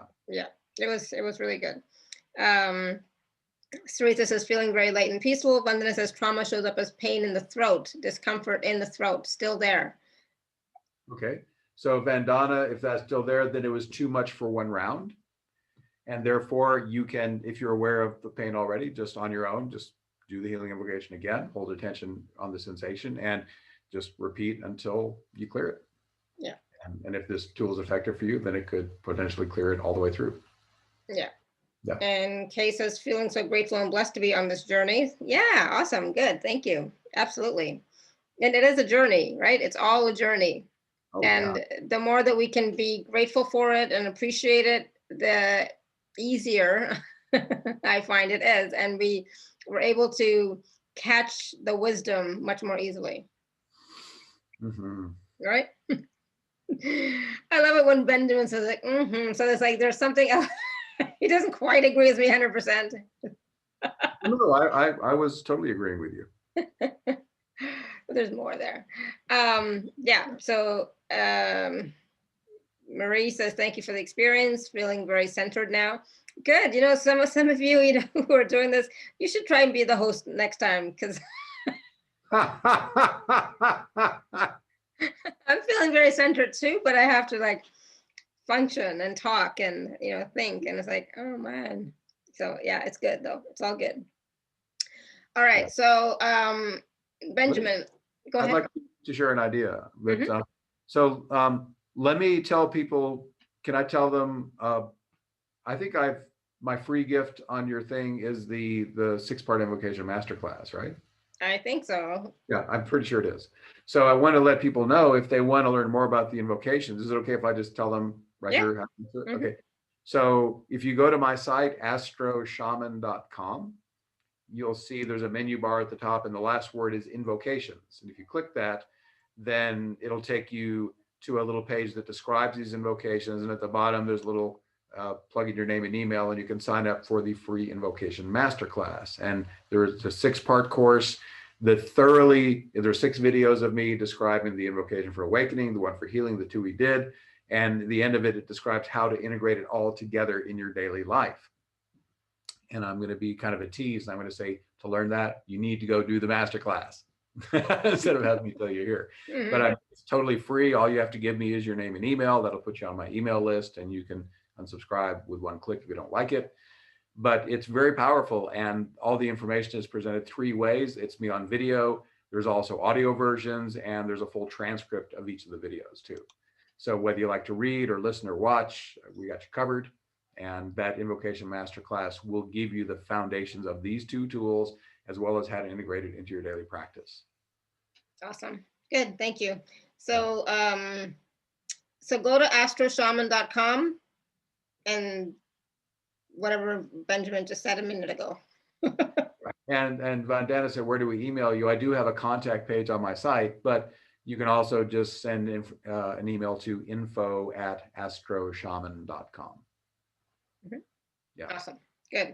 It was really good. Sarita says feeling very light and peaceful. Vandana says trauma shows up as pain in the throat, discomfort in the throat, still there. Okay. So Vandana, if that's still there, then it was too much for one round. And therefore you can, if you're aware of the pain already, just on your own, just do the healing invocation again, hold attention on the sensation, and just repeat until you clear it. Yeah. And if this tool is effective for you, then it could potentially clear it all the way through. Yeah. Yeah. And Kay says, feeling so grateful and blessed to be on this journey. Yeah, awesome. Good. Thank you. Absolutely. And it is a journey, right? It's all a journey. Oh, and the more that we can be grateful for it and appreciate it, the easier I find it is. And we're able to catch the wisdom much more easily. Mm-hmm. Right? I love it when Benjamin says like, so it's like there's something else. He doesn't quite agree with me 100%. No, I was totally agreeing with you. But there's more there. Yeah, so Marie says, thank you for the experience, feeling very centered now. Good, you know, some of you, you know, who are doing this, you should try and be the host next time, because I'm feeling very centered too, but I have to like function and talk and, you know, think, and it's like, oh man. So yeah, it's good though. It's all good. All right. Yeah. So Benjamin, go ahead. I'd like to share an idea. But, let me tell people, can I tell them, I think my free gift on your thing is the 6-part invocation masterclass, right? I think so. Yeah, I'm pretty sure it is. So I want to let people know, if they want to learn more about the invocations, is it okay if I just tell them right here? Mm-hmm. Okay. So if you go to my site, astroshaman.com, you'll see there's a menu bar at the top, and the last word is invocations. And if you click that, then it'll take you to a little page that describes these invocations. And at the bottom, there's a little plug in your name and email, and you can sign up for the free invocation masterclass. And there's a 6-part course that there's 6 videos of me describing the invocation for awakening, the one for healing, the 2 we did. And at the end of it, it describes how to integrate it all together in your daily life. And I'm going to be kind of a tease. And I'm going to say, to learn that, you need to go do the masterclass instead of having me tell you here. Mm-hmm. But it's totally free. All you have to give me is your name and email. That'll put you on my email list, and you can unsubscribe with one click if you don't like it. But it's very powerful, and all the information is presented 3 ways. It's me on video. There's also audio versions, and there's a full transcript of each of the videos too. So whether you like to read or listen or watch, we got you covered. And that invocation masterclass will give you the foundations of these 2 tools, as well as how to integrate it into your daily practice. Awesome. Good. Thank you. So, so go to astroshaman.com and whatever Benjamin just said a minute ago. And Vandana said, where do we email you? I do have a contact page on my site, but you can also just send an email to info@astroshaman.com. Mm-hmm. Yeah. Awesome. Good.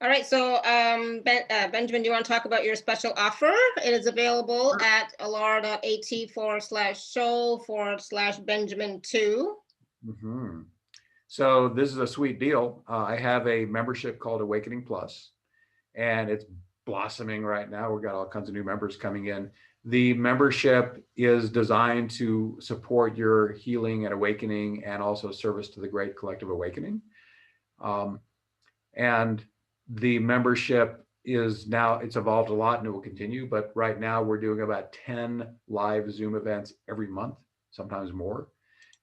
All right. So Benjamin, do you want to talk about your special offer? It is available at alara.at/show/Benjamin2. Mm-hmm. So this is a sweet deal. I have a membership called Awakening Plus, and it's blossoming right now. We've got all kinds of new members coming in. The membership is designed to support your healing and awakening, and also service to the great collective awakening. And the membership it's evolved a lot, and it will continue. But right now we're doing about 10 live Zoom events every month, sometimes more.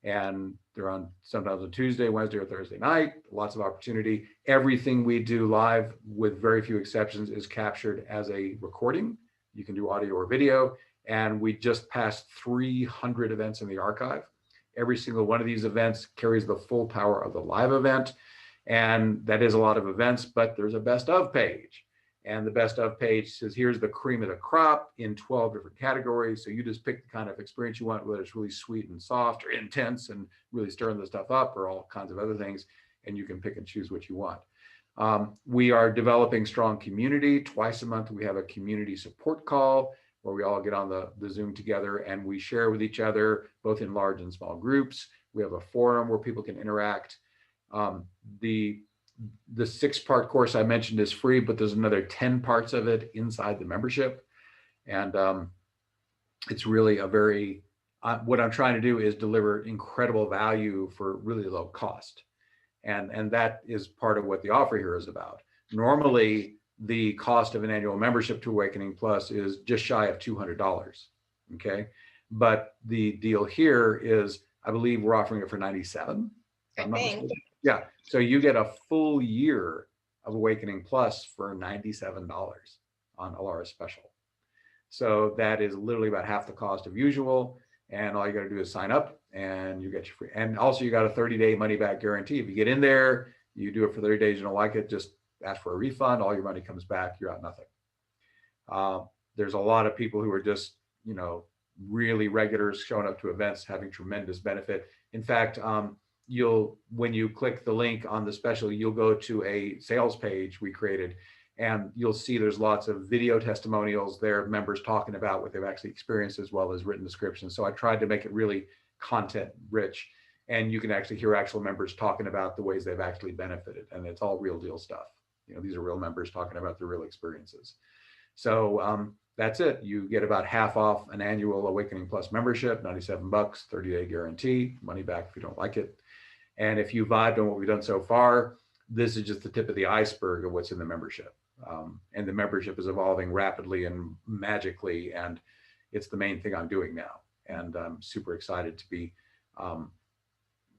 And they're sometimes on Tuesday, Wednesday, or Thursday night. Lots of opportunity. Everything we do live, with very few exceptions, is captured as a recording. You can do audio or video. And we just passed 300 events in the archive. Every single one of these events carries the full power of the live event. And that is a lot of events, but there's a best of page. And the best of page says, here's the cream of the crop in 12 different categories. So you just pick the kind of experience you want, whether it's really sweet and soft or intense and really stirring the stuff up or all kinds of other things. And you can pick and choose what you want. We are developing strong community. Twice a month, we have a community support call where we all get on the Zoom together and we share with each other, both in large and small groups. We have a forum where people can interact. The 6-part course I mentioned is free, but there's another 10 parts of it inside the membership. And it's really a very, what I'm trying to do is deliver incredible value for really low cost. And that is part of what the offer here is about. Normally, the cost of an annual membership to Awakening Plus is just shy of $200, okay? But the deal here is, I believe we're offering it for $97. I think. Yeah, so you get a full year of Awakening Plus for $97 on Alara's special. So that is literally about half the cost of usual. And all you got to do is sign up and you get your free. And also you got a 30-day money back guarantee. If you get in there, you do it for 30 days, you don't like it, just ask for a refund. All your money comes back, you're out nothing. There's a lot of people who are just, you know, really regulars showing up to events, having tremendous benefit. In fact, when you click the link on the special, you'll go to a sales page we created and you'll see there's lots of video testimonials there, members talking about what they've actually experienced as well as written descriptions. So I tried to make it really content rich and you can actually hear actual members talking about the ways they've actually benefited. And it's all real deal stuff. You know, these are real members talking about their real experiences. So that's it. You get about half off an annual Awakening Plus membership, $97, 30-day guarantee, money back if you don't like it. And if you vibed on what we've done so far, this is just the tip of the iceberg of what's in the membership. And the membership is evolving rapidly and magically, and it's the main thing I'm doing now. And I'm super excited to be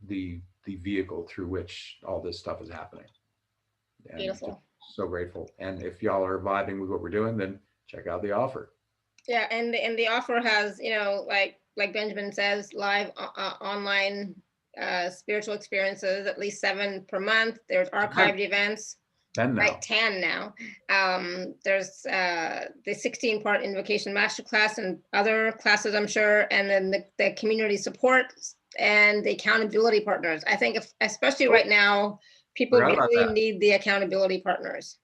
the vehicle through which all this stuff is happening. And beautiful. So grateful. And if y'all are vibing with what we're doing, then check out the offer. Yeah, and the offer has, you know, like Benjamin says, live online spiritual experiences, at least 7 per month. There's archived events. 10 now. Right, 10 now. There's the 16-part invocation masterclass and other classes, I'm sure, and then the community support and the accountability partners. I think especially right now, people really need the accountability partners.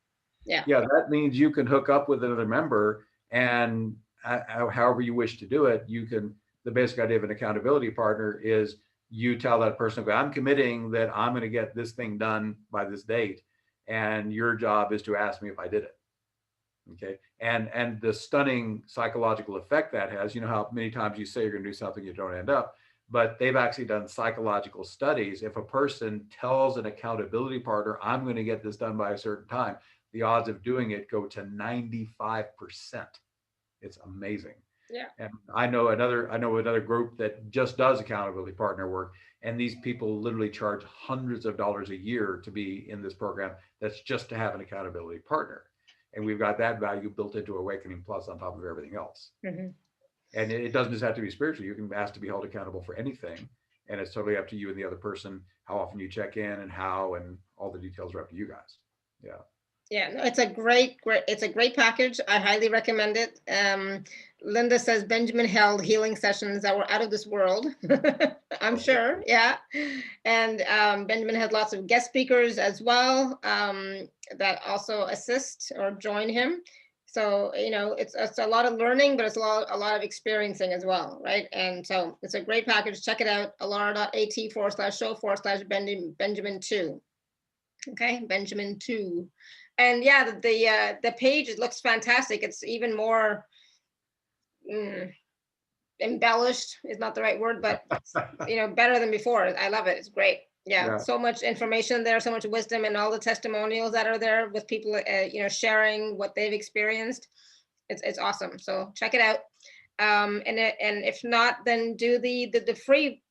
Yeah. Yeah, that means you can hook up with another member and however you wish to do it, you can, the basic idea of an accountability partner is you tell that person, I'm committing that I'm going to get this thing done by this date. And your job is to ask me if I did it. Okay. And the stunning psychological effect that has, you know how many times you say you're going to do something, you don't end up, but they've actually done psychological studies. If a person tells an accountability partner, I'm going to get this done by a certain time, the odds of doing it go to 95%. It's amazing. Yeah. And I know another group that just does accountability partner work. And these people literally charge hundreds of dollars a year to be in this program. That's just to have an accountability partner. And we've got that value built into Awakening Plus on top of everything else. Mm-hmm. And it doesn't just have to be spiritual. You can ask to be held accountable for anything. And it's totally up to you and the other person, how often you check in and how, and all the details are up to you guys. Yeah. Yeah, no, it's a great package. I highly recommend it. Linda says Benjamin held healing sessions that were out of this world. I'm sure, yeah. And Benjamin had lots of guest speakers as well that also assist or join him. So, you know, it's a lot of learning, but it's a lot of experiencing as well, right? And so it's a great package. Check it out, alara.at/show/Benjamin2. Okay, Benjamin 2. And yeah, the page, it looks fantastic. It's even more embellished is not the right word, but you know, better than before. I love it. It's great. Yeah, so much information there, so much wisdom, and all the testimonials that are there with people, you know, sharing what they've experienced. It's awesome. So check it out. And if not, then do the free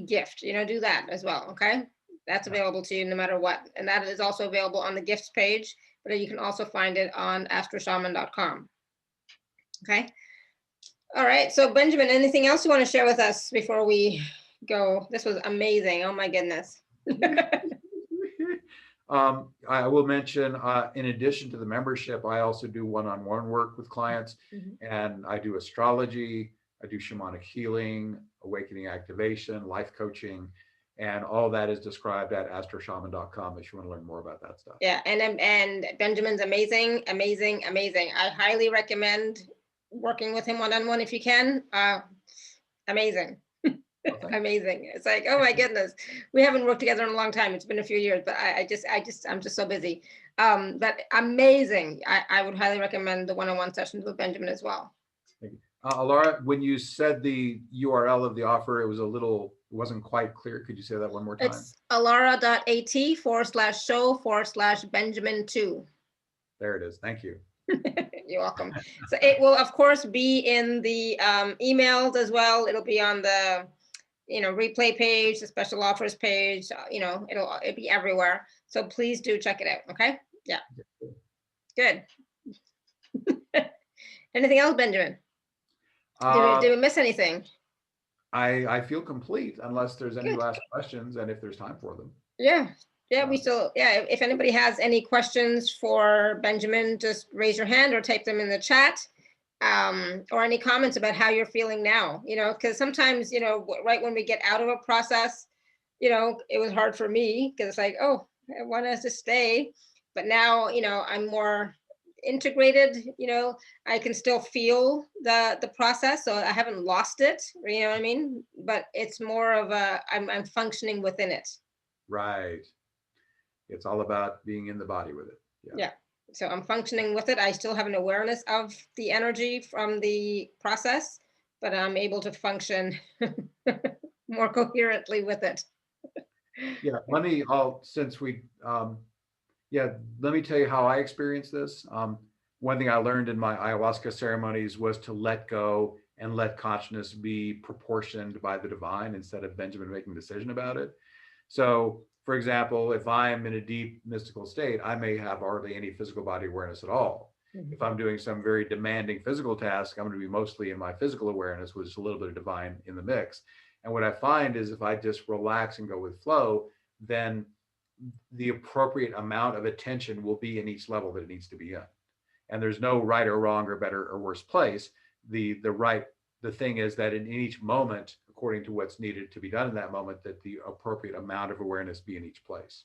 gift. You know, do that as well. Okay. That's available to you no matter what. And that is also available on the gifts page, but you can also find it on astroshaman.com. Okay. All right. So Benjamin, anything else you want to share with us before we go? This was amazing. Oh my goodness. I will mention, in addition to the membership, I also do one-on-one work with clients, and I do astrology, I do shamanic healing, awakening activation, life coaching, and all that is described at astroshaman.com if you want to learn more about that stuff. Yeah, and Benjamin's amazing, amazing, amazing. I highly recommend working with him one-on-one if you can. Amazing. Amazing. It's like, oh my goodness, we haven't worked together in a long time. It's been a few years, but I'm just so busy. But amazing. I would highly recommend the one-on-one sessions with Benjamin as well. Thank you. Laura, when you said the URL of the offer, it wasn't quite clear. Could you say that one more time? It's alara.at/show/Benjamin2. There it is. Thank you. You're welcome. So it will, of course, be in the emails as well. It'll be on the replay page, the special offers page, it'll be everywhere. So please do check it out. Okay. Yeah. Good. Anything else, Benjamin? Did we miss anything? I feel complete unless there's any last questions and if there's time for them. Yeah. If anybody has any questions for Benjamin, just raise your hand or type them in the chat. Or any comments about how you're feeling now, because sometimes, right when we get out of a process, it was hard for me because it's like, oh, I want us to stay. But now, I'm more integrated, I can still feel the process. So I haven't lost it, you know what I mean? But it's more of I'm functioning within it. Right. It's all about being in the body with it. Yeah. So I'm functioning with it. I still have an awareness of the energy from the process, but I'm able to function more coherently with it. Yeah, let me tell you how I experienced this. One thing I learned in my ayahuasca ceremonies was to let go and let consciousness be proportioned by the divine instead of Benjamin making a decision about it. So, for example, if I'm in a deep mystical state, I may have hardly any physical body awareness at all. If I'm doing some very demanding physical task, I'm going to be mostly in my physical awareness with just a little bit of divine in the mix. And what I find is if I just relax and go with flow, then the appropriate amount of attention will be in each level that it needs to be in. And there's no right or wrong or better or worse place. The thing is that in each moment, according to what's needed to be done in that moment, that the appropriate amount of awareness be in each place.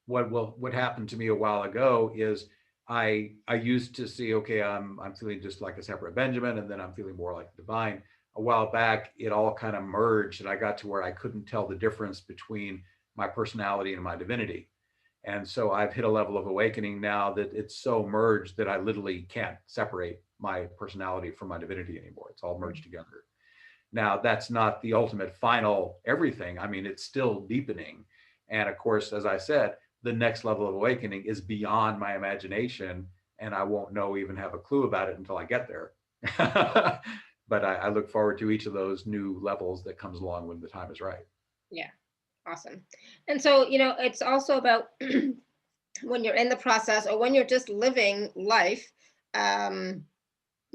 What happened to me a while ago is I used to see, okay, I'm feeling just like a separate Benjamin, and then I'm feeling more like divine. A while back, it all kind of merged, and I got to where I couldn't tell the difference between my personality and my divinity. And so I've hit a level of awakening now that it's so merged that I literally can't separate my personality from my divinity anymore. It's all merged together. Now, that's not the ultimate final everything. I mean, it's still deepening. And of course, as I said, the next level of awakening is beyond my imagination, and I won't even have a clue about it until I get there. But I look forward to each of those new levels that comes along when the time is right. Yeah, awesome. And so, it's also about when you're in the process or when you're just living life,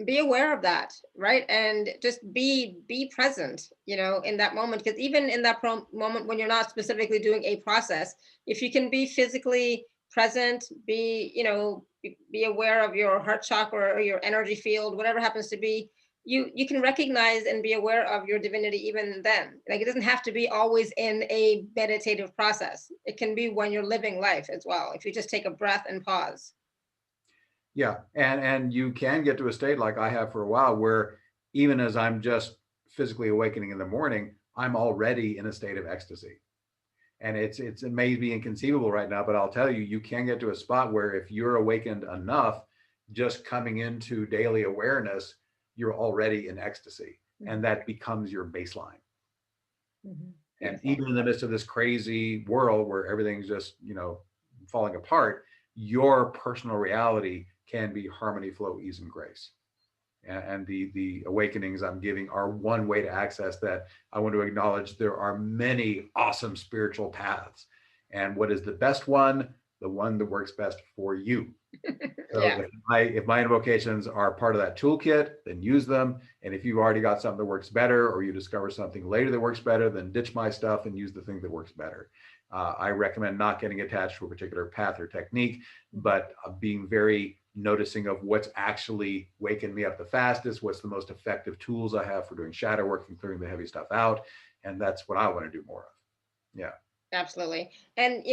be aware of that, right? And just be present, in that moment. Because even in that moment when you're not specifically doing a process, if you can be physically present, be aware of your heart chakra or your energy field, whatever happens to be, you can recognize and be aware of your divinity even then. Like, it doesn't have to be always in a meditative process. It can be when you're living life as well, if you just take a breath and pause. Yeah, and you can get to a state like I have for a while where even as I'm just physically awakening in the morning, I'm already in a state of ecstasy. And it may be inconceivable right now, but I'll tell you, you can get to a spot where if you're awakened enough, just coming into daily awareness, you're already in ecstasy, and that becomes your baseline. And even in the midst of this crazy world where everything's just, falling apart, your personal reality can be harmony, flow, ease, and grace. And the awakenings I'm giving are one way to access that. I want to acknowledge there are many awesome spiritual paths. And what is the best one? The one that works best for you. So Yeah. if my invocations are part of that toolkit, then use them. And if you've already got something that works better, or you discover something later that works better, then ditch my stuff and use the thing that works better. I recommend not getting attached to a particular path or technique, but being very noticing of what's actually waking me up the fastest, what's the most effective tools I have for doing shadow work and clearing the heavy stuff out. And that's what I want to do more of. Yeah. Absolutely. And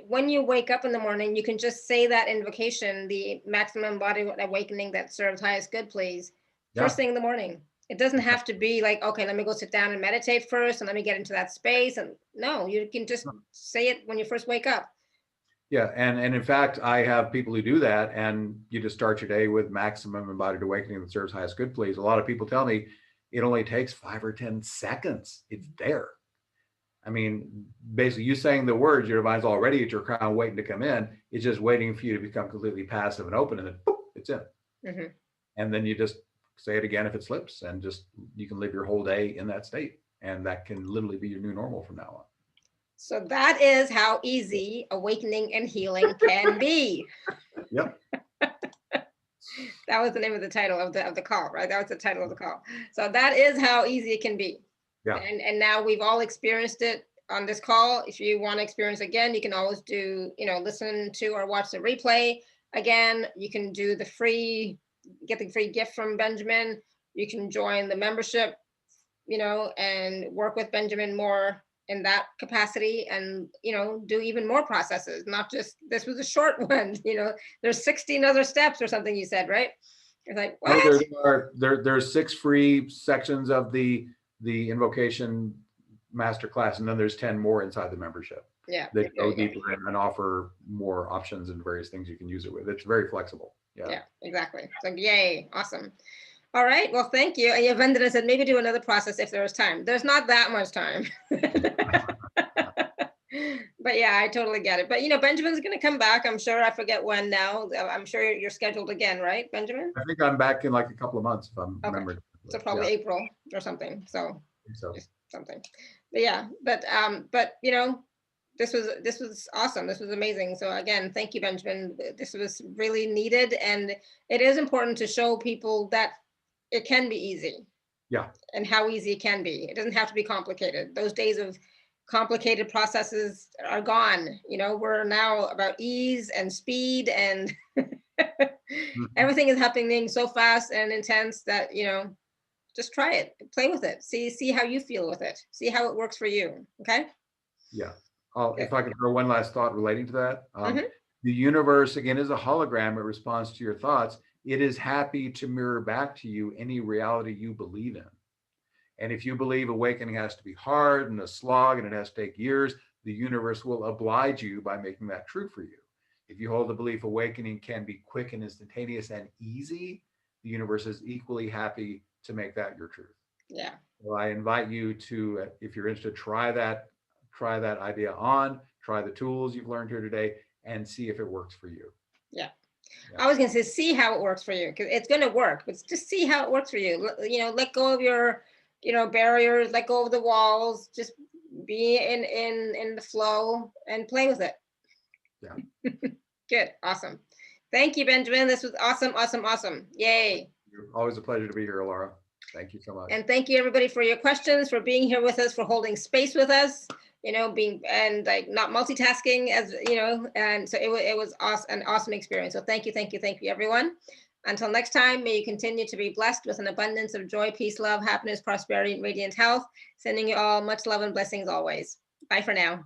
when you wake up in the morning, you can just say that invocation, the maximum embodied awakening that serves highest good, please, first thing in the morning. It doesn't have to be like, okay, let me go sit down and meditate first and let me get into that space. And no, you can just say it when you first wake up. Yeah, and in fact, I have people who do that, and you just start your day with maximum embodied awakening that serves highest good, please. A lot of people tell me it only takes 5 or 10 seconds. It's there. I mean, basically, you saying the words, your mind's already at your crown waiting to come in. It's just waiting for you to become completely passive and open, and then boop, it's in. Mm-hmm. And then you just say it again if it slips, and just you can live your whole day in that state, and that can literally be your new normal from now on. So that is how easy awakening and healing can be. Yep. That was the name of the title of the call, right? That was the title of the call. So that is how easy it can be. Yeah. And now we've all experienced it on this call. If you want to experience again, you can always do, listen to or watch the replay again. You can do get the free gift from Benjamin. You can join the membership, and work with Benjamin more in that capacity, and do even more processes. Not just, this was a short one, there's 16 other steps or something you said, right? It's like, what? There's 6 free sections of the invocation masterclass, and then there's 10 more inside the membership. Yeah, That go deeper and offer more options and various things you can use it with. It's very flexible. Yeah, exactly. It's like, yay, awesome. All right, well, thank you. And Yavendra said maybe do another process if there was time. There's not that much time. But yeah, I totally get it. But Benjamin's going to come back. I'm sure. I forget when now. I'm sure you're scheduled again, right, Benjamin? I think I'm back in like a couple of months, if I'm remembering. So probably April or something. So something. But yeah, but this was awesome. This was amazing. So again, thank you, Benjamin. This was really needed, and it is important to show people that it can be easy. Yeah. And how easy it can be. It doesn't have to be complicated. Those days of complicated processes are gone. We're now about ease and speed, and everything is happening so fast and intense that just try it, play with it, see how you feel with it, see how it works for you. Okay. Yeah. If I could throw one last thought relating to that. The universe, again, is a hologram. It responds to your thoughts. It is happy to mirror back to you any reality you believe in. And if you believe awakening has to be hard and a slog and it has to take years, the universe will oblige you by making that true for you. If you hold the belief awakening can be quick and instantaneous and easy, the universe is equally happy to make that your truth. Yeah. So I invite you to, if you're interested, try that idea on, try the tools you've learned here today, and see if it works for you. Yeah. I was going to say, see how it works for you, because it's going to work, but just see how it works for you. Let go of your, barriers, let go of the walls, just be in the flow and play with it. Yeah. Good. Awesome. Thank you, Benjamin. This was awesome, awesome, awesome. Yay. Always a pleasure to be here, Laura. Thank you so much. And thank you, everybody, for your questions, for being here with us, for holding space with us, being and like not multitasking as and so it was an awesome experience. So thank you, everyone. Until next time, may you continue to be blessed with an abundance of joy, peace, love, happiness, prosperity, and radiant health. Sending you all much love and blessings always. Bye for now.